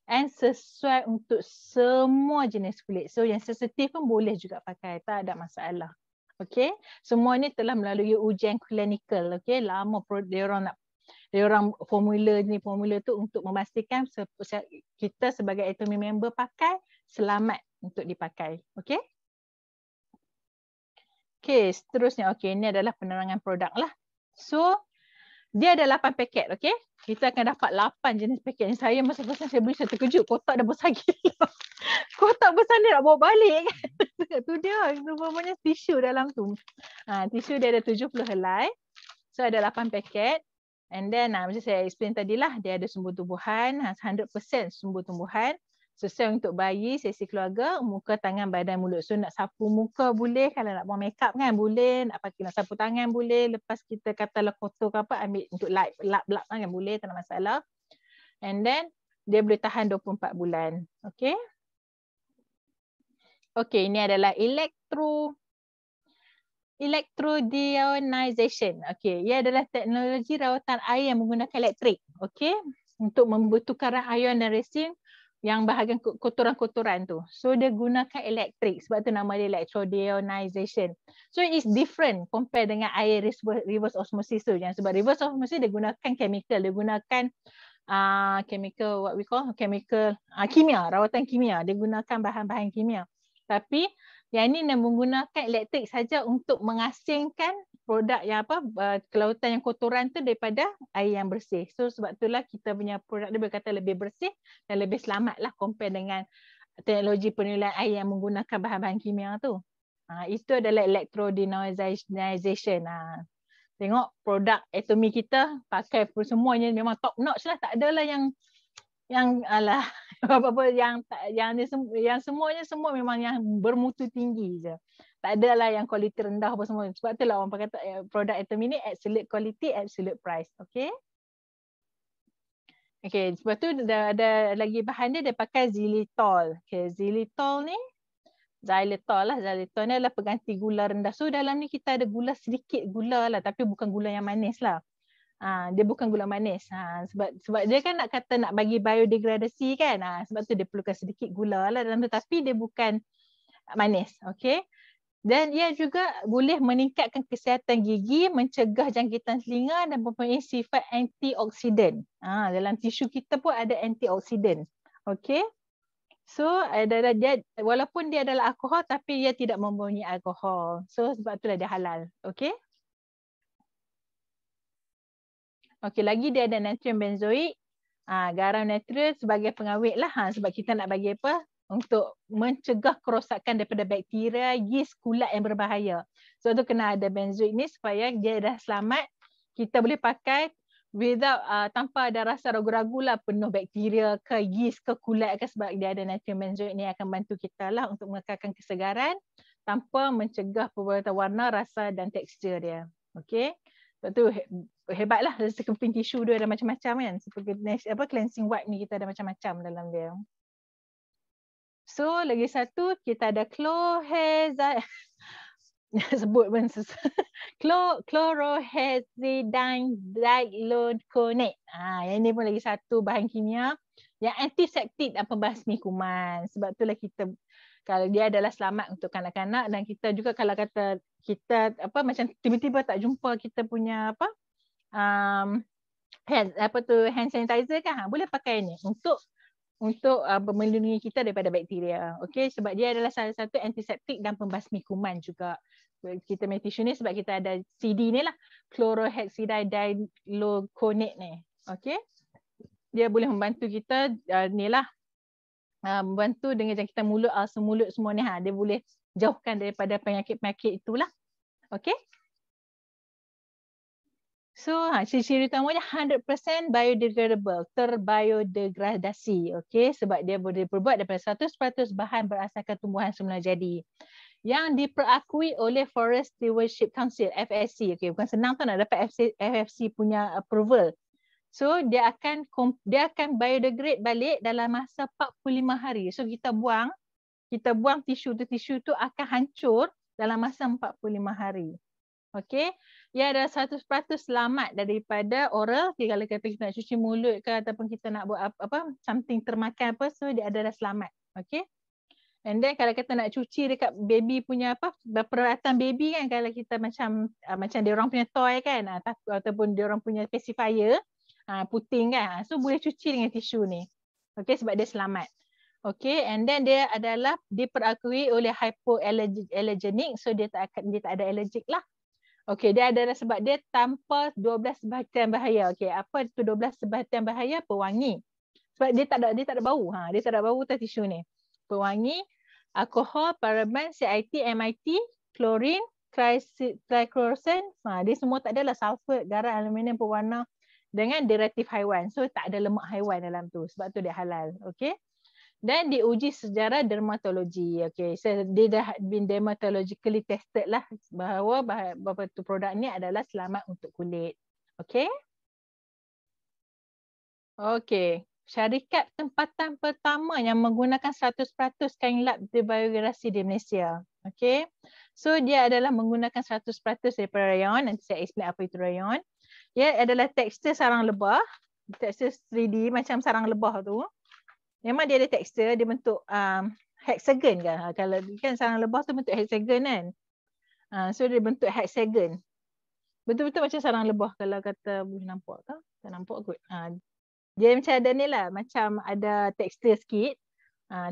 And sesuai untuk semua jenis kulit. So yang sensitif pun boleh juga pakai. Tak ada masalah. Okay. Semua ni telah melalui ujian klinikal. Okay. Lama dia orang formula tu untuk memastikan kita sebagai Atomy member pakai selamat untuk dipakai. Okay. Okay. Seterusnya. Okay. Ini adalah penerangan produk lah. So, dia ada 8 paket, okay? Kita akan dapat 8 jenis paket. Saya masa-masa saya beli, saya terkejut. Kotak dah besar gila. Kotak besar ni nak bawa balik. Tu dia, semuanya tisu dalam tu. Tisu dia ada 70 helai. So, ada 8 paket. And then macam saya explain tadilah, dia ada sumber tumbuhan, 100% sumber tumbuhan. Sesuai untuk bayi, sesi keluarga, muka, tangan, badan, mulut. So nak sapu muka boleh, kalau nak buang makeup kan boleh, nak pakai nak sapu tangan boleh. Lepas kita katalah kotor ke apa, ambil untuk lap kan boleh, tak ada masalah. And then dia boleh tahan 24 bulan. Okay. Okay, ini adalah electrodeionization. Okay, ia adalah teknologi rawatan air yang menggunakan elektrik. Okay, untuk bertukaran ion dan resin yang bahagian kotoran-kotoran tu. So dia gunakan elektrik, sebab tu nama dia electrodeionization. So it's different compare dengan air reverse osmosis tu. Yang sebab reverse osmosis dia gunakan chemical, dia gunakan chemical, what we call chemical, kimia, rawatan kimia. Dia gunakan bahan-bahan kimia. Tapi yang ini menggunakan elektrik saja untuk mengasingkan produk yang kelautan yang kotoran tu daripada air yang bersih. So sebab itulah kita punya produk dia berkata lebih bersih dan lebih selamat lah compare dengan teknologi penilaian air yang menggunakan bahan-bahan kimia tu. Itu adalah electrodeionization. Tengok produk Atomy kita pakai semuanya memang top notch lah. Tak adalah yang alah apa-apa yang semuanya semua memang yang bermutu tinggi je. Tak adalah yang kualiti rendah apa semua. Sebab itulah orang kata produk Atomy ni absolute quality, absolute price. Okay. Okay, sebab tu ada lagi bahan dia pakai xylitol. Okay, xylitol ni xylitol ni adalah pengganti gula rendah. So dalam ni kita ada gula sedikit gula lah, tapi bukan gula yang manis lah. Dia bukan gula manis. Sebab dia kan nak bagi biodegradasi kan. Sebab tu dia perlukan sedikit gula lah dalam tu, tapi dia bukan manis. Okay. Dan ia juga boleh meningkatkan kesihatan gigi, mencegah jangkitan telinga dan mempunyai sifat antioksidan. Dalam tisu kita pun ada antioksidan. Okay. So dia, walaupun dia adalah alkohol tapi dia tidak mempunyai alkohol. So sebab itulah dia halal. Okay. Okay, lagi dia ada natrium benzoik. Garam natural sebagai pengawet lah. Sebab kita nak bagi apa? Untuk mencegah kerosakan daripada bakteria, yeast, kulat yang berbahaya. So tu kena ada benzoik ni supaya dia dah selamat. Kita boleh pakai without tanpa ada rasa ragu-ragu lah penuh bakteria ke yeast ke kulat ke, sebab dia ada natrium benzoik ni akan bantu kita lah untuk mengekalkan kesegaran tanpa mencegah perubatan warna, rasa dan tekstur dia. Okay. Sebab tu hebatlah sekeping tisu dia ada macam-macam kan. Seperti cleansing wipe ni kita ada macam-macam dalam dia. So lagi satu kita ada sebut pun chlorhexidine dichloroconate. Yang ini pun lagi satu bahan kimia yang antiseptik dan pembasmi kuman. Sebab itulah kita, kalau dia adalah selamat untuk kanak-kanak, dan kita juga kalau kata kita macam tiba-tiba tak jumpa kita punya hand sanitizer kan, boleh pakai ni untuk melindungi kita daripada bakteria. Okey, sebab dia adalah salah satu antiseptik dan pembasmi kuman juga. Kita punya tisu ni sebab kita ada CD ni lah, chlorhexidine dichloroconate ni. Okey. Dia boleh membantu kita membantu dengan jangkitan mulut, ulcer mulut semua ni. Dia boleh jauhkan daripada penyakit-penyakit itulah. Okey. So ciri-ciri utamanya 100% biodegradable, terbiodegradasi. Okay, sebab dia boleh diperbuat daripada 100% bahan berasaskan tumbuhan semula jadi. Yang diperakui oleh Forest Stewardship Council, FSC. Okay, bukan senang tu nak dapat FSC punya approval. So dia akan biodegrade balik dalam masa 45 hari. So kita buang tisu tu akan hancur dalam masa 45 hari. Okey, ia ada 100% selamat daripada oral. Okay, kalau kata kita nak cuci mulut ke ataupun kita nak buat something termakan apa, so dia adalah selamat. Okey. And then kalau kita nak cuci dekat baby punya peralatan baby kan, kalau kita macam dia orang punya toy kan, ataupun dia orang punya pacifier, puting kan. So boleh cuci dengan tisu ni. Okey, sebab dia selamat. Okay, and then dia adalah diperakui oleh hypoallergenic, so dia tak ada allergic lah. Okey, dia adalah sebab dia tanpa 12 bahan bahaya. Okey, apa tu 12 bahan bahaya? Pewangi. Sebab dia tak ada bau. Dia tak ada bau tisu ni. Pewangi, alkohol, paraben, CIT, MIT, klorin, trichlorosan. Dia semua tak adalah sulfur, garam, aluminium, pewarna dengan derivatif haiwan. So tak ada lemak haiwan dalam tu. Sebab tu dia halal. Okay. Dan diuji secara dermatologi. Okay. So dia dah been dermatologically tested lah bahawa tu produk ni adalah selamat untuk kulit. Okay. Okay. Syarikat tempatan pertama yang menggunakan 100% kain lap biodegradasi di Malaysia. Okay. So dia adalah menggunakan 100% daripada rayon. Nanti saya explain apa itu rayon. Ia adalah tekstur sarang lebah. Tekstur 3D macam sarang lebah tu. Memang dia ada tekstur, dia bentuk hexagon kan. Kalau kan sarang lebah tu bentuk hexagon kan. So dia bentuk hexagon. Betul-betul macam sarang lebah kalau kata boleh nampak ke? Tak nampak kot. Dia macam ada ni lah. Macam ada tekstur sikit.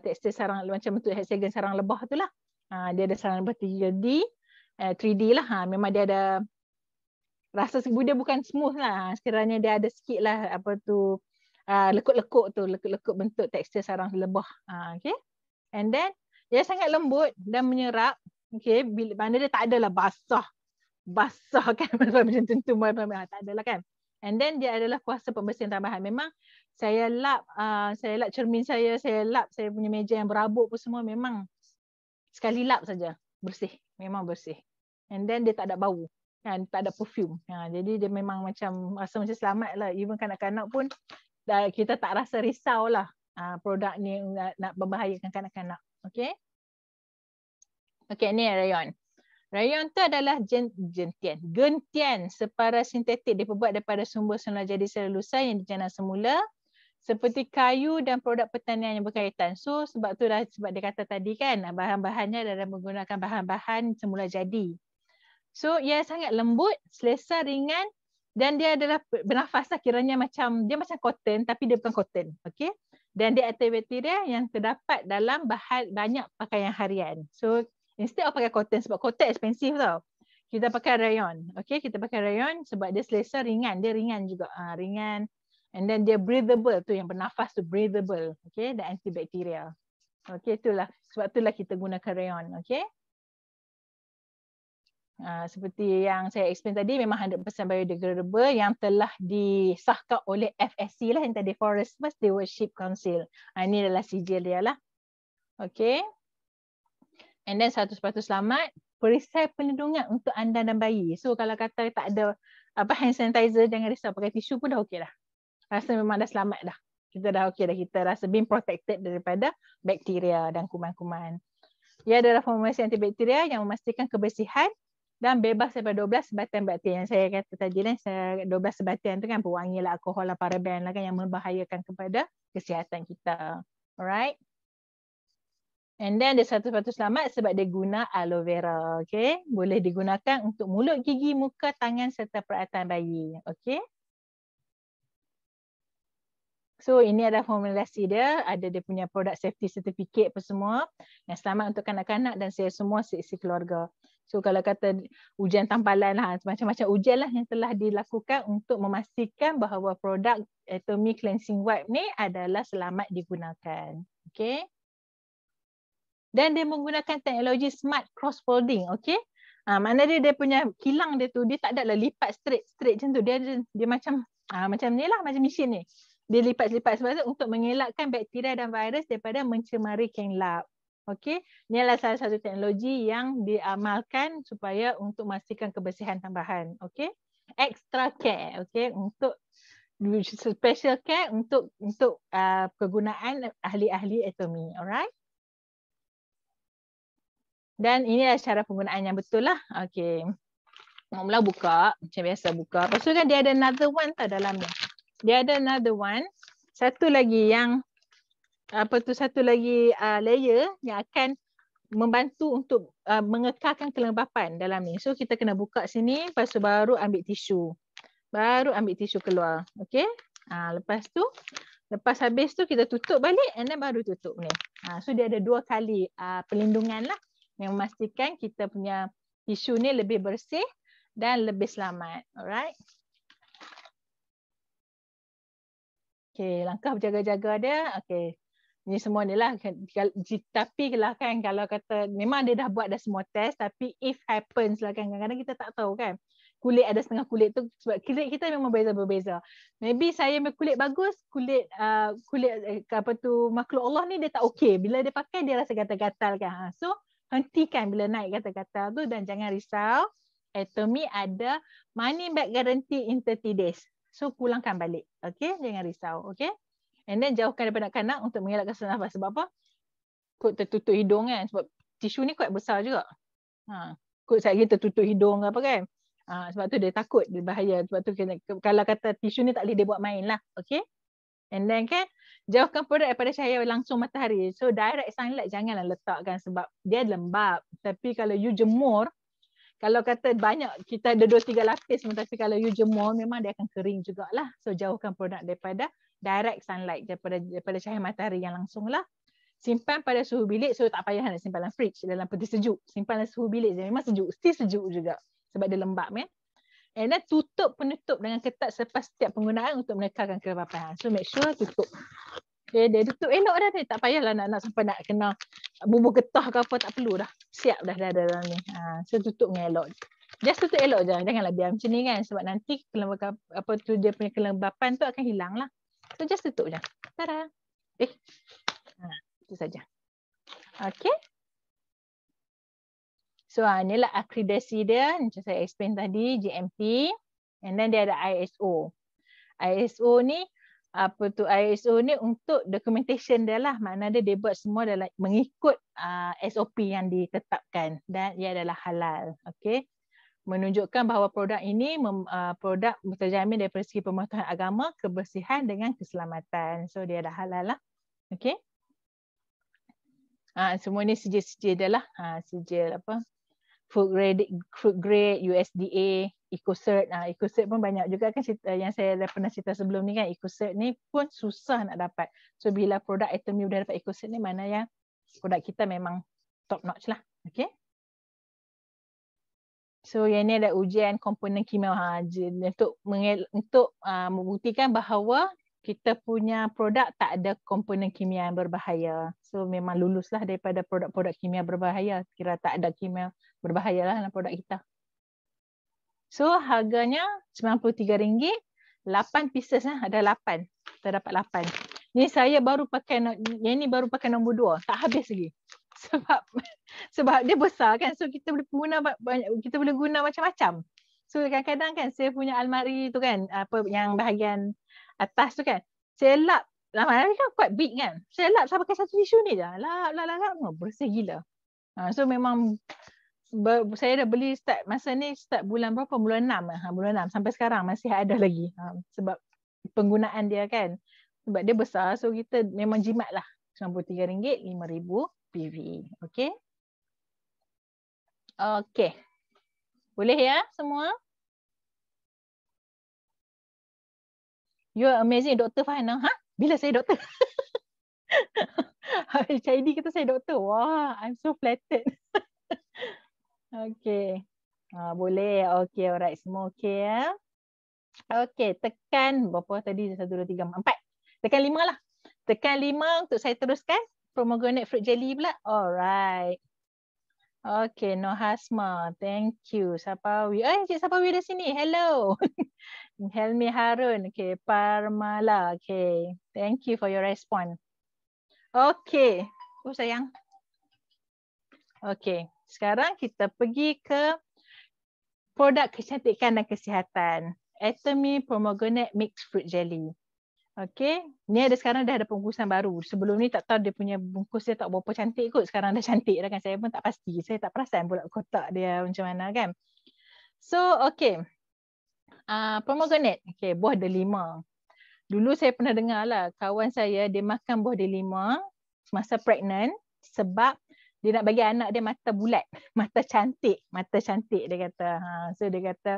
Tekstur sarang macam bentuk hexagon sarang lebah tu lah. Dia ada sarang lebah 3D. 3D lah. Memang dia ada rasa dia bukan smooth lah. Sekiranya dia ada sikit lah apa tu lekuk-lekuk tu. Lekuk-lekuk bentuk tekstur sarang lebah. Okay. And then dia sangat lembut dan menyerap. Okay. Mana dia tak adalah basah. Basah kan. Macam tentu. Tak adalah kan. And then dia adalah kuasa pembersihan tambahan. Memang saya lap cermin saya lap saya punya meja yang berabuk pun semua memang sekali lap saja bersih. Memang bersih. And then dia tak ada bau. Kan, tak ada perfume. Jadi dia memang macam rasa macam selamat lah. Even kanak-kanak pun kita tak rasa risau lah produk ni nak membahayakan kanak-kanak. Okay. Okay, ni rayon. Rayon tu adalah gentian separa sintetik diperbuat daripada sumber semula jadi selulosa yang dijana semula seperti kayu dan produk pertanian yang berkaitan. So sebab tu dah sebab dia kata tadi kan bahan-bahannya adalah menggunakan bahan-bahan semula jadi. So ia sangat lembut, selesa, ringan dan dia adalah bernafas lah kiranya macam dia macam cotton tapi dia bukan cotton. Okay. Dan dia antibakteria yang terdapat dalam bahan banyak pakaian harian. So instead of pakai cotton sebab cotton expensive tau. Kita pakai rayon. Okay, kita pakai rayon sebab dia selesa, ringan. Dia ringan juga. Ringan. And then dia breathable tu yang bernafas tu breathable. Okay, dan antibakteria. Okay, itulah. Sebab itulah kita gunakan rayon. Okay. Seperti yang saya explain tadi memang 100% biodegradable yang telah disahkan oleh FSC lah yang tadi Forest Stewardship Council. Ini adalah sijil dia lah. Okay. And then 100% selamat. Perisai perlindungan untuk anda dan bayi. So kalau kata tak ada hand sanitizer jangan risau pakai tisu pun dah okey dah. Rasa memang dah selamat dah. Kita dah okey dah. Kita rasa being protected daripada bakteria dan kuman-kuman. Ia adalah formulasi antibakteria yang memastikan kebersihan dan bebas daripada 12 sebatian bakteria. Yang saya kata tadi lah, 12 sebatian tu kan pewangi lah, alkohol lah, paraben lah kan yang membahayakan kepada kesihatan kita. Alright. And then dia 100% selamat sebab dia guna aloe vera. Okay. Boleh digunakan untuk mulut, gigi, muka, tangan serta peralatan bayi. Okay. So ini adalah formulasi dia, ada dia punya product safety certificate apa semua yang selamat untuk kanak-kanak dan saya semua seisi keluarga. So kalau kata ujian tampalan lah, macam-macam ujian lah yang telah dilakukan untuk memastikan bahawa produk Atomy Cleansing Wipe ni adalah selamat digunakan. Okay. Dan dia menggunakan teknologi smart cross folding. Okay. Mana dia punya kilang dia tu, dia tak adalah lipat straight macam tu. Dia macam ni lah, macam mesin ni. Dia lipat-lipat sebab itu untuk mengelakkan bakteria dan virus daripada mencemari kain lap. Okey, ini adalah salah satu teknologi yang diamalkan supaya untuk memastikan kebersihan tambahan. Okey, extra care. Okey, untuk special care untuk kegunaan ahli-ahli Atomy. Alright. Dan ini adalah cara penggunaan yang betul lah. Okey, mula buka macam biasa buka. Lepas tu kan dia ada another one tau dalamnya. Dia ada another one, satu lagi yang satu lagi layer yang akan membantu untuk mengekalkan kelembapan dalam ni. So kita kena buka sini, lepas tu baru ambil tisu. Baru ambil tisu keluar. Okay. Lepas habis tu kita tutup balik and then baru tutup ni. So dia ada 2 kali perlindungan lah yang memastikan kita punya tisu ni lebih bersih dan lebih selamat. Alright. Okay, langkah berjaga-jaga dia. Okay. Ini semua ni lah. Tapi lah kan kalau kata memang dia dah buat dah semua test tapi if happens lah kan kadang-kadang kita tak tahu kan. kulit ada setengah kulit tu sebab kulit kita memang berbeza. Maybe saya punya kulit bagus, kulit apa tu makhluk Allah ni dia tak okey. Bila dia pakai dia rasa gatal-gatal kan. So hentikan bila naik gatal-gatal tu dan jangan risau. Atomy ada money back guarantee in 30 days. So pulangkan balik. Okay, jangan risau. Okay. And then jauhkan daripada kanak untuk mengelakkan sesak nafas. Sebab apa? Kot tertutup hidung kan. Sebab tisu ni kuat besar juga. Kot saya kita tutup hidung apa kan. Sebab tu dia takut, dia bahaya. Sebab tu kalau kata tisu ni tak boleh dia buat main lah. Okay. And then kan, jauhkan produk daripada cahaya langsung matahari. So direct sunlight janganlah letakkan sebab dia lembab. Tapi kalau you jemur, kalau kata banyak, kita ada 2-3 lapis tapi kalau you jemur memang dia akan kering jugalah. So jauhkan produk daripada direct sunlight, daripada cahaya matahari yang langsung lah. Simpan pada suhu bilik, so tak payah nak simpan dalam fridge, dalam peti sejuk. Simpan dalam suhu bilik je, memang sejuk, still sejuk juga. Sebab dia lembab kan. And then penutup dengan ketat selepas setiap penggunaan untuk menekalkan kelembapan. So make sure tutup. Okay, dia tutup elok dah. Tak payahlah nak sampai nak kena bubur getah ke apa, tak perlu dah. Siap dah dalam ni. So tutup dengan elok. Just tutup elok je. Janganlah biar macam ni kan. Sebab nanti kelembapan, apa tu dia punya kelembapan tu akan hilang lah. So just tutup je. Tada. Itu saja. Okay. So inilah akreditasi dia. Macam saya explain tadi, GMP. And then dia ada ISO. ISO ni, ISO ni untuk documentation dia lah. Maknanya dia buat semua dalam mengikut SOP yang ditetapkan. Dan ia adalah halal. Okay. Menunjukkan bahawa produk ini produk terjamin dari segi pematuhan agama, kebersihan dengan keselamatan. So dia dah halal lah. Okay. Semua ni sijil-sijil dia lah. Sijil apa? Food grade, USDA, EcoCert. EcoCert pun banyak juga kan yang saya dah pernah cerita sebelum ni kan. EcoCert ni pun susah nak dapat. So bila produk Atomy dah dapat EcoCert ni, mana yang produk kita memang top notch lah. Okay. So yang ni ada ujian komponen kimia untuk membuktikan bahawa kita punya produk tak ada komponen kimia yang berbahaya. So memang luluslah daripada produk-produk kimia berbahaya. Kira tak ada kimia berbahaya lah dalam produk kita. So harganya RM93. 8 pieces lah. Ada 8. Kita dapat 8. Ni saya baru pakai, yang ni baru pakai nombor 2. Tak habis lagi. Sebab dia besar kan. So kita boleh guna macam-macam. So kadang-kadang kan saya punya almari tu kan, apa yang bahagian atas tu kan, saya lap, almari kan quite big kan, saya lap saya pakai satu tisu ni je, lap, bersih gila. So memang saya dah beli masa ni start bulan berapa, bulan 6 bulan 6 sampai sekarang masih ada lagi. Sebab penggunaan dia kan, sebab dia besar, so kita memang jimat lah. RM93, 5,000 PV. Okay. Okay. Boleh ya semua? You are amazing, Dr. Fahana. Bila saya doktor? HID kata saya doktor. Wah, I'm so flattered. Okay. Boleh. Okay, alright. Semua okay ya. Okay, tekan berapa tadi? 1, 2, 3, 4. Tekan 5 lah. Tekan 5 untuk saya teruskan. Pomegranate fruit jelly pula. Alright. Okay, Nohasma. Thank you. Sapawi. Cik Sapawi dah sini. Hello. Helmi Harun. Okay, Parmala. Okay. Thank you for your response. Okay. Oh sayang. Okay. Sekarang kita pergi ke produk kecantikan dan kesihatan. Atomy Pomegranate Mixed Fruit Jelly. Okay. Ni sekarang dah ada bungkusan baru. Sebelum ni tak tahu dia punya bungkus dia tak berapa cantik kot. Sekarang dah cantik dah kan. Saya pun tak pasti. Saya tak perasan pula kotak dia macam mana kan. So, okay. Pomegranate. Okay, buah delima. Dulu saya pernah dengar lah. Kawan saya dia makan buah delima semasa pregnant. Sebab dia nak bagi anak dia mata bulat. Mata cantik dia kata. So dia kata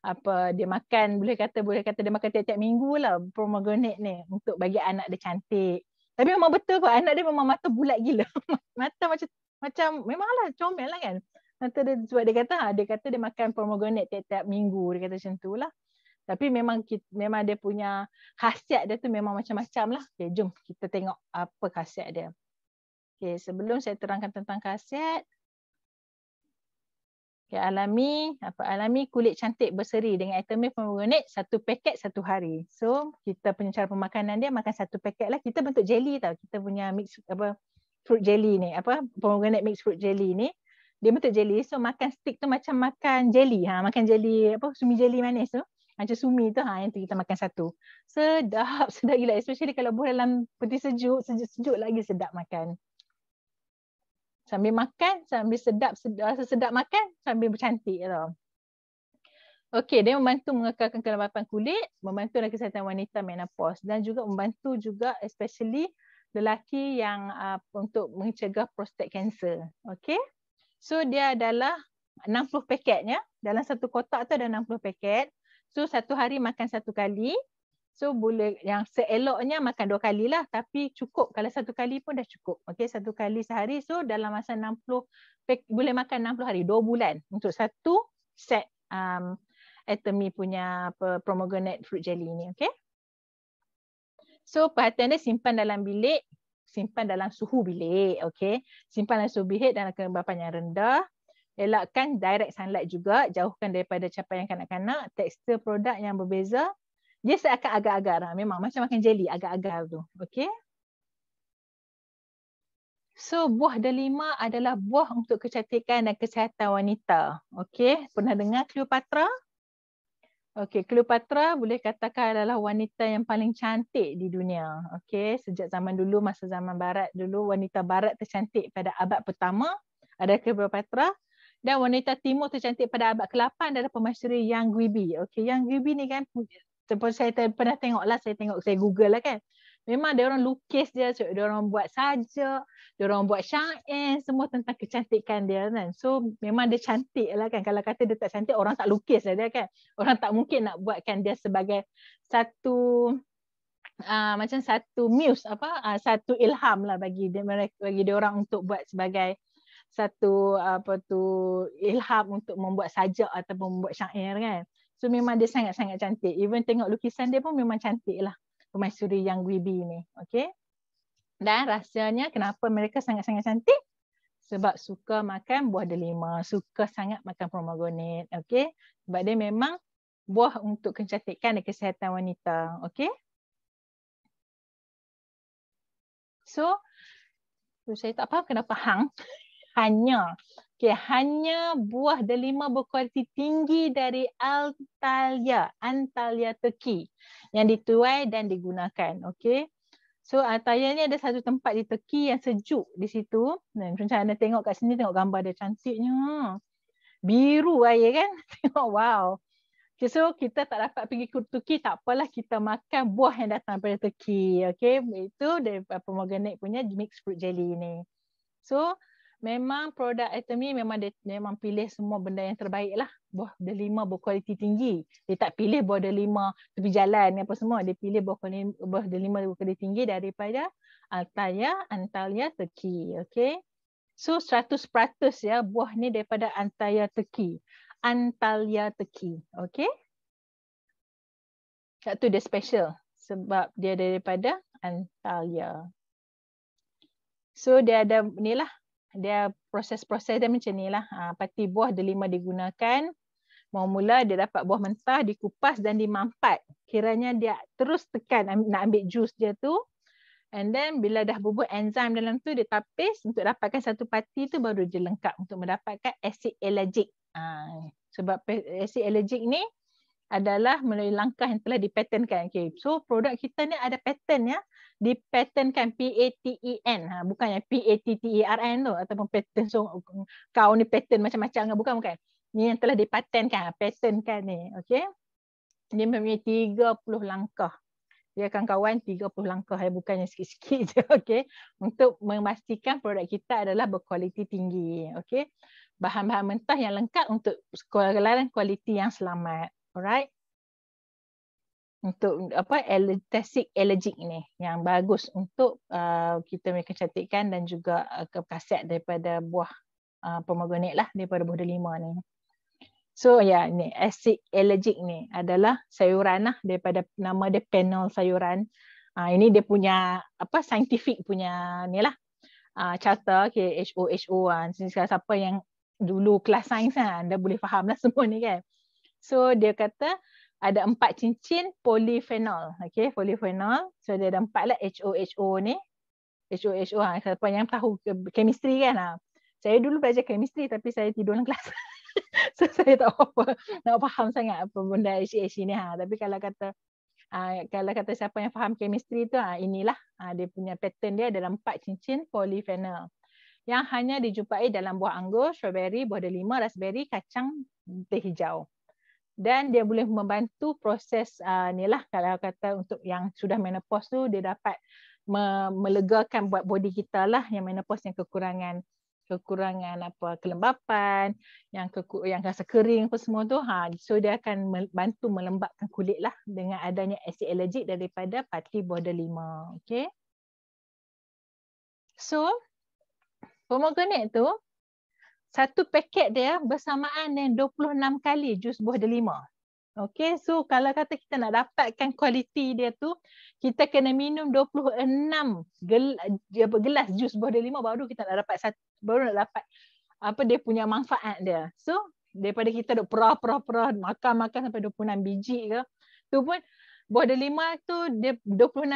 apa dia makan, boleh kata dia makan tiap-tiap minggu lah pomegranate ni untuk bagi anak dia cantik. Tapi memang betul pun anak dia memang mata bulat gila. Mata macam memanglah comel lah kan. Mata dia, sebab dia kata dia makan pomegranate tiap-tiap minggu, dia kata macam tu lah. Tapi memang dia punya khasiat dia tu memang macam-macam lah. Okay, jom kita tengok apa khasiat dia. Okay, sebelum saya terangkan tentang khasiat, Okay, alami kulit cantik berseri dengan Atomy pomegranate 1 paket 1 hari. So kita punya cara pemakanan dia makan 1 paket lah. Kita bentuk jelly tau. Kita punya mix fruit jelly ni, pomegranate mix fruit jelly ni. Dia bentuk jelly. So makan stick tu macam makan jelly. Makan jelly sumi jelly manis tu. Macam sumi tu yang tu kita makan 1. Sedap gila. Especially kalau buah dalam peti sejuk lagi sedap makan. Sambil makan, sambil sedap makan, sambil bercantik tau. Okey, dia membantu mengekalkan kelembapan kulit, membantu dalam kesihatan wanita menopause dan juga membantu juga especially lelaki yang untuk mencegah prostate cancer. Okey. So dia adalah 60 paketnya. Dalam satu kotak tu ada 60 paket. So 1 hari makan 1 kali. So boleh yang seeloknya makan 2 kali lah, tapi cukup kalau 1 kali pun dah cukup. Okey, 1 kali sehari. So dalam masa 60 boleh makan 60 hari, 2 bulan untuk 1 set Atomy punya pomegranate fruit jelly ni. Okey. So perhatian dia simpan dalam bilik, simpan dalam suhu bilik. Okey. Simpan dalam suhu bilik dalam kelembapan yang rendah. Elakkan direct sunlight juga, jauhkan daripada capaian kanak-kanak. Tekstur produk yang berbeza. Dia seakan agar-agar. Memang macam makan jelly, agar-agar tu. Okey. So buah delima adalah buah untuk kecantikan dan kesihatan wanita. Okey. Pernah dengar Cleopatra? Okey, Cleopatra boleh katakan adalah wanita yang paling cantik di dunia. Okey, sejak zaman dulu, masa zaman barat dulu, wanita barat tercantik pada abad pertama adalah Cleopatra. Dan wanita timur tercantik pada abad ke-8 adalah pemaisuri Yang Guibi. Okey, Yang Guibi ni kan, seperti saya pernah tengok lah, saya Google lah kan. Memang dia orang lukis dia orang buat sajak, dia orang buat syair, semua tentang kecantikan dia kan. So memang dia cantik lah kan. Kalau kata dia tak cantik, orang tak lukis lah dia kan. Orang tak mungkin nak buatkan dia sebagai satu macam satu muse, satu ilham lah bagi dia orang untuk buat sebagai satu ilham untuk membuat sajak ataupun membuat syair kan. So memang dia sangat-sangat cantik. Even tengok lukisan dia pun memang cantik lah. Pemaisuri Yang Guibi ni. Okey. Dan rahsianya kenapa mereka sangat-sangat cantik? Sebab suka makan buah delima, suka sangat makan pomegranate. Okey. Sebab dia memang buah untuk kecantikan dan kesihatan wanita. Okey. So saya tak faham kenapa hanya buah delima berkualiti tinggi dari Antalya Turki yang dituai dan digunakan. Okey. So Antalya ni ada satu tempat di Turki yang sejuk di situ. Macam anda tengok kat sini, tengok gambar dia cantiknya. Biru air kan. Tengok wow. Okay, so kita tak dapat pergi ke Turki, tak apalah, kita makan buah yang datang daripada Turki. Okey, itu daripada pomegranate punya mixed fruit jelly ni. So memang produk Atomy memang pilih semua benda yang terbaik lah. Buah delima berkualiti tinggi. Dia tak pilih buah delima tepi jalan apa semua. Dia pilih buah delima berkualiti tinggi daripada Antalya Turki. Okay. So 100% ya buah ni daripada Antalya Turki. Okay. Satu dia special sebab dia daripada Antalya. So dia ada ni lah. Dia proses-proses dia macam ni lah. Pati buah delima digunakan. Mula-mula dia dapat buah mentah, dikupas dan dimampat. Kiranya dia terus tekan nak ambil jus dia tu. And then bila dah bubuh enzim dalam tu, dia tapis untuk dapatkan satu pati tu baru dia lengkap untuk mendapatkan asid allergic. Sebab asid allergic ni adalah melalui langkah yang telah dipatenkan. Okay. So produk kita ni ada patent ya. Dipatenkan PATEN. Bukannya PATTERN tu ataupun patent. So kau ni patent macam-macam. Bukan. Ni yang telah dipatenkan. Patentkan ni. Okay. Dia mempunyai 30 langkah. Dia kawan-kawan 30 langkah. Bukannya sikit-sikit je. Okay. Untuk memastikan produk kita adalah berkualiti tinggi. Okay. Bahan-bahan mentah yang lengkap untuk kualiti yang selamat. Alright. Untuk toxic allergic ni yang bagus untuk kita punya kecantikan dan juga khasiat daripada buah pomegranate lah, daripada buah delima ni. So ni acid allergic ni adalah sayuran lah, daripada nama dia panel sayuran. Ini dia punya scientific punya ni lah. Charter HOHO siapa yang dulu kelas sains kan, anda boleh faham lah semua ni kan. So dia kata ada 4 cincin polifenol. Okay, polifenol. So dia ada 4 lah HOHO ni. HOHO, siapa yang tahu chemistry kan. Saya dulu belajar chemistry tapi saya tidur dalam kelas. So saya tak apa nak faham sangat apa benda HH ni. Tapi kalau kata siapa yang faham chemistry tu, inilah dia punya pattern dia dalam 4 cincin polifenol yang hanya dijumpai dalam buah anggur, strawberry, buah delima, raspberry, kacang, teh hijau. Dan dia boleh membantu proses ni lah, kalau kata untuk yang sudah menopause tu, dia dapat melegakan buat body kita lah, yang menopause yang kekurangan apa kelembapan, yang rasa kering apa semua tu, so dia akan bantu melembabkan kulit lah dengan adanya asid allergic daripada pati buah delima. Okay. So pomegranate tu, satu paket dia bersamaan dengan 26 kali jus buah delima. Okay, so kalau kata kita nak dapatkan kualiti dia tu, kita kena minum 26 gelas jus buah delima baru kita nak dapat apa dia punya manfaat dia. So daripada kita duk perah makan sampai 26 biji ke, tu pun buah delima tu dia 26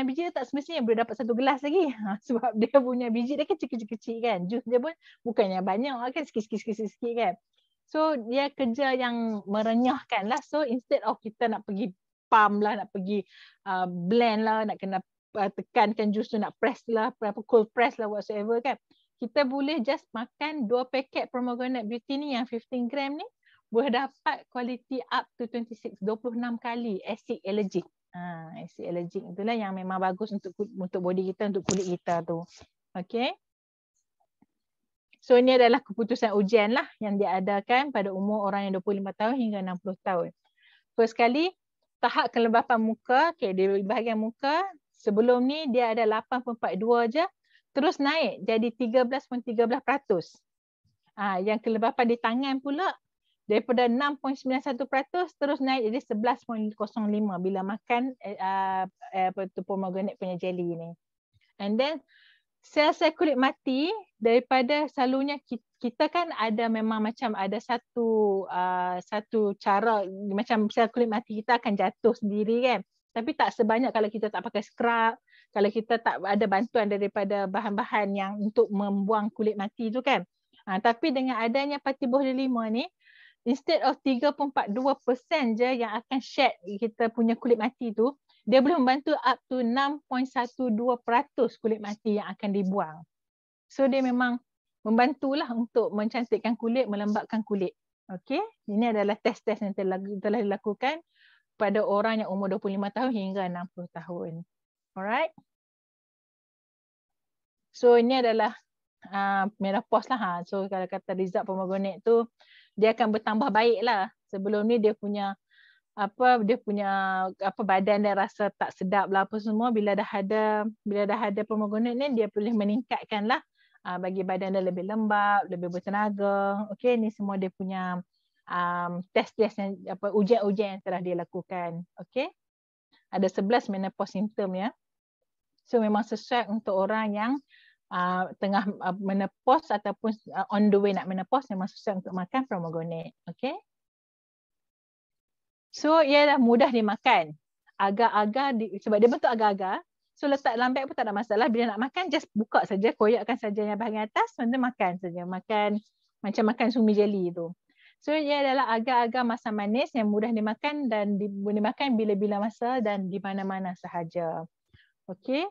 biji tak semestinya boleh dapat 1 gelas lagi. Sebab dia punya biji dia kecil-kecil kan. Jus dia pun bukannya banyak kan, sikit-sikit kan. So dia kerja yang merenyahkan lah. So instead of kita nak pergi pump lah, nak pergi blend lah, nak kena tekankan jus tu, nak press lah, cold press lah whatsoever kan. Kita boleh just makan 2 paket pomegranate beauty ni yang 15 gram ni, boleh dapat kualiti up to 26 kali acid allergic. Acid allergic itulah yang memang bagus untuk body kita, untuk kulit kita tu. Okay. So ini adalah keputusan ujian lah yang diadakan pada umur orang yang 25 tahun hingga 60 tahun. First kali, tahap kelembapan muka, di bahagian muka, sebelum ni dia ada 8.42 je, terus naik jadi 13.13%. Yang kelembapan di tangan pula, daripada 6.91% terus naik jadi 11.05 bila makan pomegranate punya jelly ni. And then, sel-sel kulit mati daripada selalunya kita kan ada memang macam ada satu cara macam sel kulit mati kita akan jatuh sendiri kan. Tapi tak sebanyak kalau kita tak pakai scrub, kalau kita tak ada bantuan daripada bahan-bahan yang untuk membuang kulit mati tu kan. Tapi dengan adanya pati buah delima ni, instead of 3.42% je yang akan shed kita punya kulit mati tu, dia boleh membantu up to 6.12% kulit mati yang akan dibuang. So dia memang membantulah untuk mencantikkan kulit, melembabkan kulit. Okay, ini adalah test-test yang telah dilakukan pada orang yang umur 25 tahun hingga 60 tahun. Alright. So ini adalah menopause lah. So kalau kata result pomegranate tu, dia akan bertambah baik lah. Sebelum ni dia punya badan dia rasa tak sedap lah apa semua, bila dah ada pomegranate ni dia boleh meningkatkan lah, bagi badan dia lebih lembab, lebih bertenaga. Okey, ni semua dia punya test-test yang ujian-ujian yang telah dia lakukan. Okey, ada 11 menopause symptom ya. So memang sesuai untuk orang yang tengah menopause ataupun on the way nak menopause, memang sesuai untuk makan pomegranate. Okey. So ia dah mudah dimakan. Agar-agar sebab dia bentuk agar-agar. So letak dalam beg pun tak ada masalah. Bila nak makan just buka saja, koyakkan saja yang bahagian atas, nanti makan saja. Makan macam makan sumi jelly tu. So ia adalah agar-agar masam manis yang mudah dimakan dan boleh dimakan bila-bila masa dan di mana-mana sahaja. Okey.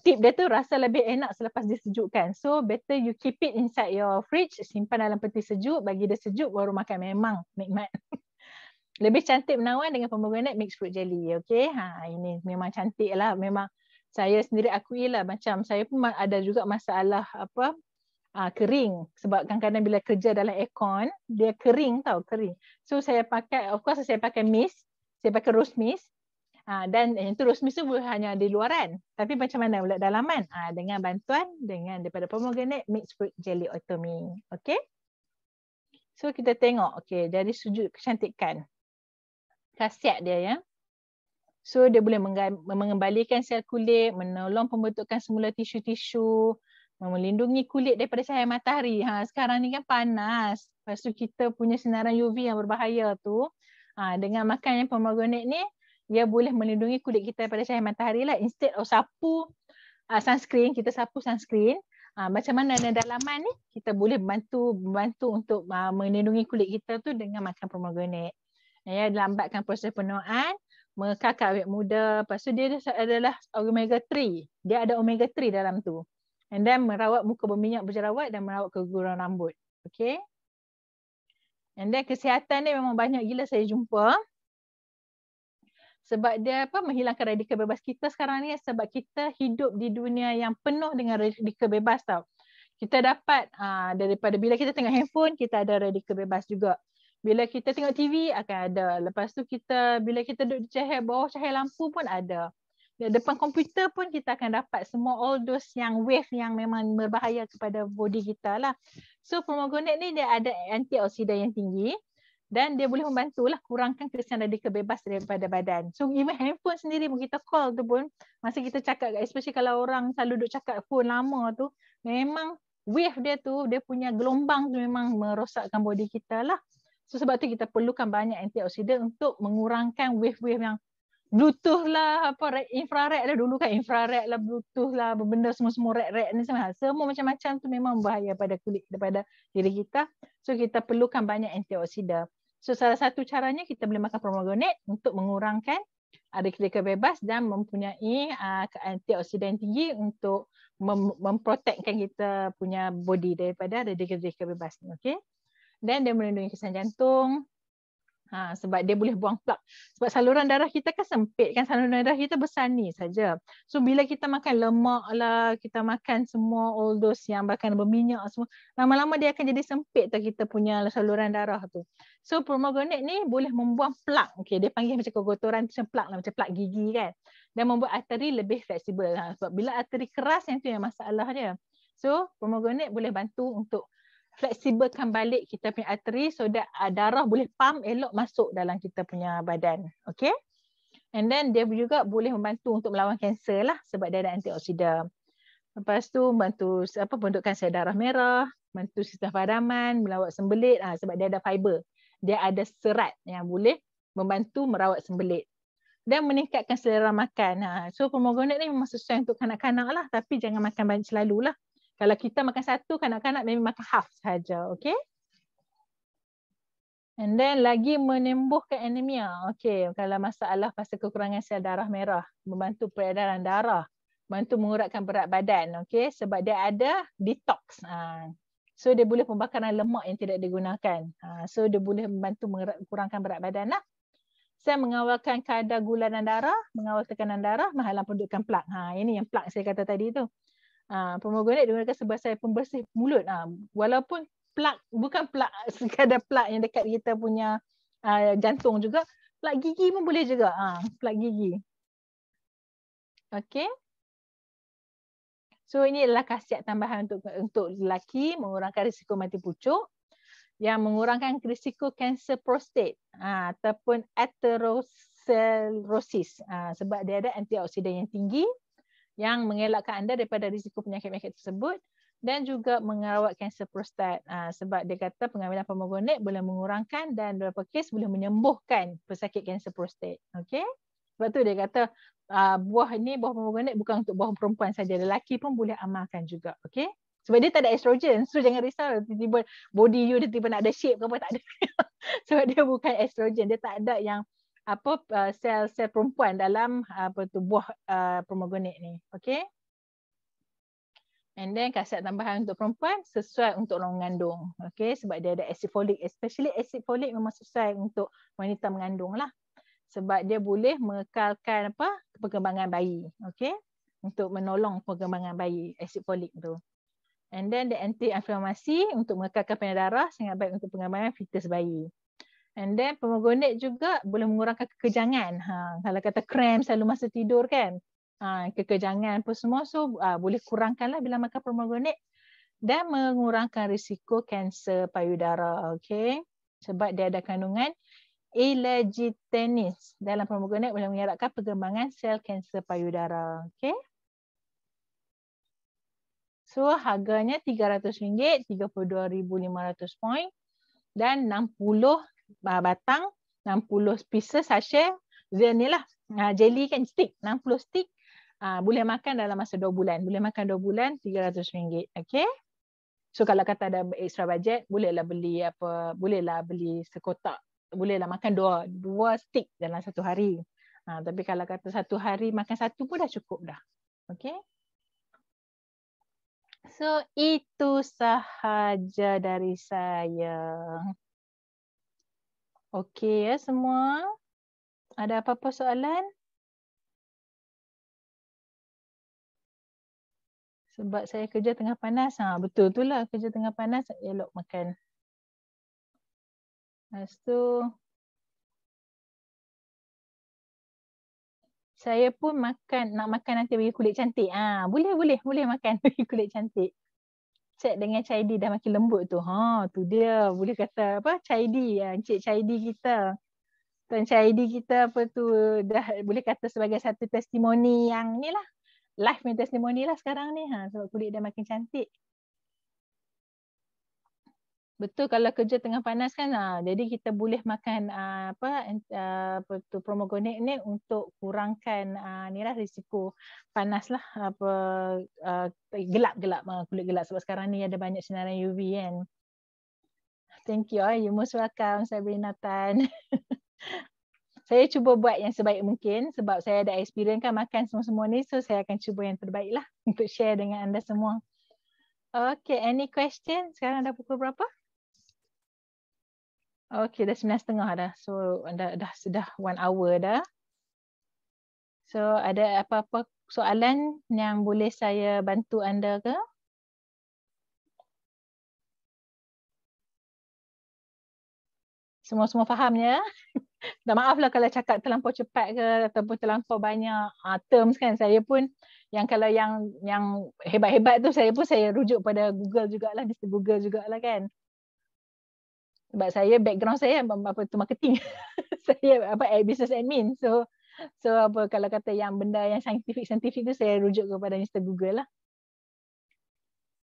Tip dia tu rasa lebih enak selepas disejukkan. So better you keep it inside your fridge, simpan dalam peti sejuk, bagi dia sejuk baru makan, memang nikmat. Lebih cantik menawan dengan pomegranate mixed fruit jelly. Okay. Ini memang cantik lah. Memang saya sendiri akui lah. Macam saya pun ada juga masalah kering. Sebab kadang-kadang bila kerja dalam aircon, dia kering tau, kering. So saya pakai, of course saya pakai mist. Saya pakai rose mist. Dan itu rose mist tu hanya di luaran. Tapi macam mana pula dalaman? Dengan bantuan daripada pomegranate mixed fruit jelly Oitomi. Okay. So kita tengok. Okay, dari sudut kecantikan. Khasiat dia ya. So dia boleh mengembalikan sel kulit, menolong pembentukan semula tisu-tisu, melindungi kulit daripada cahaya matahari. Sekarang ni kan panas. Lepas tu kita punya sinaran UV yang berbahaya tu. Dengan makan yang pomegranate ni, dia boleh melindungi kulit kita daripada cahaya matahari lah. Instead of sapu sunscreen, kita sapu sunscreen. Macam mana dalam dalaman ni, kita boleh bantu untuk melindungi kulit kita tu dengan makan pomegranate. Ya, lambatkan proses penuaan, mengekakak awet muda. Lepas tu dia adalah omega 3. Dia ada omega 3 dalam tu. And then merawat muka berminyak berjerawat dan merawat keguguran rambut. Okay. And then kesihatan ni memang banyak gila saya jumpa. Sebab dia menghilangkan radikal bebas kita sekarang ni, sebab kita hidup di dunia yang penuh dengan radikal bebas tau. Kita dapat daripada bila kita tengok handphone, kita ada radikal bebas juga. Bila kita tengok TV akan ada. Lepas tu bila kita duduk di bawah cahaya lampu pun ada. Di depan komputer pun kita akan dapat semua all those yang wave yang memang berbahaya kepada body kita lah. So pomegranate ni dia ada antioksidan yang tinggi. Dan dia boleh membantulah kurangkan kesan radikal bebas daripada badan. So even handphone sendiri pun kita call tu pun, masa kita cakap, especially kalau orang selalu duduk cakap phone lama tu, memang wave dia tu, dia punya gelombang tu memang merosakkan body kita lah. So sebab tu kita perlukan banyak antioksidan untuk mengurangkan wave-wave yang Bluetooth lah, infrared lah dulu kan, infrared lah, Bluetooth lah, benda semua red ni semua macam-macam tu memang berbahaya pada kulit, daripada diri kita. So kita perlukan banyak antioksidan. So salah satu caranya kita boleh makan pomegranate untuk mengurangkan radikal bebas dan mempunyai antioksidan tinggi untuk memprotekkan kita punya body daripada radikal bebas ni. Okay? Dan dia melindungi kesan jantung. Sebab dia boleh buang plak. Sebab saluran darah kita kan sempit kan, saluran darah kita besar ni saja. So bila kita makan lemak lah, kita makan semua all those yang makanan berminyak semua, lama-lama dia akan jadi sempit tau kita punya saluran darah tu. So pomegranate ni boleh membuang plak. Okay, dia panggil macam kekotoran tu macam plak lah, macam plak gigi kan. Dan membuat arteri lebih fleksibel. Sebab bila arteri keras yang tu yang masalah dia. So pomegranate boleh bantu untuk fleksibelkan balik kita punya arteri so that darah boleh pump elok masuk dalam kita punya badan. Okay. And then dia juga boleh membantu untuk melawan kanser lah sebab dia ada antioksidan. Lepas tu bantu pembentukan sel darah merah, bantu sistem padaman, melawat sembelit sebab dia ada fiber. Dia ada serat yang boleh membantu merawat sembelit. Dan meningkatkan selera makan. So pomegranate ni memang sesuai untuk kanak-kanak lah, tapi jangan makan banyak selalu lah. Kalau kita makan satu, kanak-kanak memang makan half sahaja. Okay. And then lagi menyembuhkan anemia. Okay. Kalau masalah pasal kekurangan sel darah merah, membantu peredaran darah, bantu menguratkan berat badan. Okay. Sebab dia ada detox. So dia boleh pembakaran lemak yang tidak digunakan. So dia boleh membantu kurangkan berat badan lah. Saya mengawalkan kadar gula dan darah, mengawal tekanan darah, menghalang pendudukan plak. Ini yang plak saya kata tadi tu. Pomegranate digunakan sebagai pembersih mulut. Walaupun plak, bukan plak sekadar plak yang dekat kita punya jantung juga, plak gigi pun boleh juga. Plak gigi. Okay. So ini adalah khasiat tambahan untuk lelaki, mengurangkan risiko mati pucuk, yang mengurangkan risiko kanser prostat ataupun atherosclerosis sebab dia ada antioksidan yang tinggi yang mengelakkan anda daripada risiko penyakit-penyakit tersebut dan juga merawat kanser prostat sebab dia kata pengambilan pomegranate boleh mengurangkan dan beberapa kes boleh menyembuhkan pesakit kanser prostat. Okey. Sebab tu dia kata buah pomegranate bukan untuk buah perempuan saja, lelaki pun boleh amalkan juga. Okey. Sebab dia tak ada estrogen. So jangan risau tiba-tiba body you dia tiba nak ada shape ke apa, tak ada. Sebab dia bukan estrogen, dia tak ada yang sel-sel perempuan dalam buah pomegranate ni. Okay. And then khasiat tambahan untuk perempuan sesuai untuk orang mengandung. Okay. Sebab dia ada acid folic. Especially acid folic memang sesuai untuk wanita mengandung lah. Sebab dia boleh mengekalkan perkembangan bayi. Okay. Untuk menolong perkembangan bayi, acid folic tu. And then dia anti-inflamasi untuk mengekalkan penyedar darah, sangat baik untuk pengembangan fetus bayi. And then pomegranate juga boleh mengurangkan kekejangan. Kalau kata cramp selalu masa tidur kan. Kekejangan apa semua. So boleh kurangkanlah bila makan pomegranate. Dan mengurangkan risiko kanser payudara. Okay. Sebab dia ada kandungan elagitonin dalam pomegranate boleh mengeratkan perkembangan sel kanser payudara. Okay. So harganya RM300, 32,500 poin dan 60 batang, 60 pieces sachet ni lah. Jelly kan stick, 60 stick. Boleh makan dalam masa 2 bulan. Boleh makan 2 bulan, RM300. Okay. So kalau kata ada extra budget, bolehlah beli sekotak. Bolehlah makan dua stick dalam satu hari. Tapi kalau kata satu hari makan satu pun dah cukup dah. Okay. So itu sahaja dari saya. Okey ya semua. Ada apa-apa soalan? Sebab saya kerja tengah panas. Betul tu lah, kerja tengah panas elok makan. Lepas tu saya pun nak makan nanti bagi kulit cantik. Boleh makan bagi kulit cantik. Cek dengan Chai D dah makin lembut tu. Tu dia boleh kata apa? Chai D, Encik Chai D kita. Tuan Chai D kita apa tu dah boleh kata sebagai satu testimoni yang ni lah. Live punya testimoni lah sekarang ni. Sebab kulit dia makin cantik. Betul kalau kerja tengah panas kan, jadi kita boleh makan Promogonic ni untuk kurangkan ni lah risiko panas lah, gelap kulit gelap sebab sekarang ni ada banyak sinaran UV kan. Thank you, you most welcome Sabrina Tan. Saya cuba buat yang sebaik mungkin sebab saya ada experience kan makan semua ni, so saya akan cuba yang terbaik lah untuk share dengan anda semua. Okay, any question? Sekarang dah pukul berapa? Okay, dah 9.30 dah. So, dah sudah 1 hour dah. So, ada apa-apa soalan yang boleh saya bantu anda ke? Semua faham ya? Dah maaf lah kalau cakap terlampau cepat ke ataupun terlampau banyak terms kan. Saya pun kalau yang hebat-hebat tu saya rujuk pada Google jugalah, Mr. Google jugalah kan. Sebab saya background saya marketing. Saya business admin. So kalau kata yang benda yang saintifik tu saya rujuk kepada Mr. Google lah.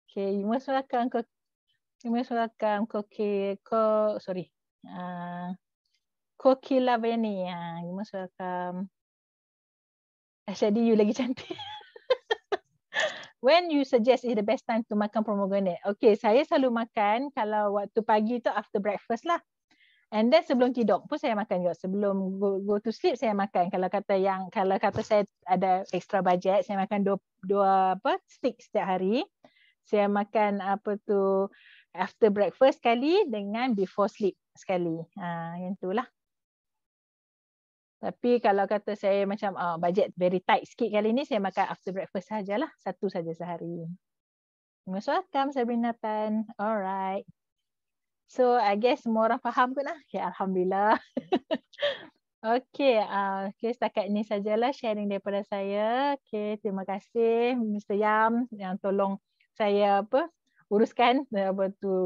Okay, you most welcome Koki Laveni. You most welcome. Jadi you lagi cantik. When you suggest is the best time to makan pomegranate? Okay, saya selalu makan kalau waktu pagi tu after breakfast lah. And then sebelum tidur pun saya makan juga. Sebelum go to sleep saya makan. Kalau kata saya ada extra budget, saya makan dua stick setiap hari. Saya makan after breakfast sekali dengan before sleep sekali. Yang itulah. Tapi kalau kata saya macam budget very tight sikit kali ni, saya makan after breakfast sajalah. Satu saja sehari. Most welcome Sabrina Tan. Alright. So I guess semua orang faham ke lah? Okay, Alhamdulillah. Okay, setakat ini sajalah sharing daripada saya. Okay, terima kasih Mr. Yam yang tolong saya uruskan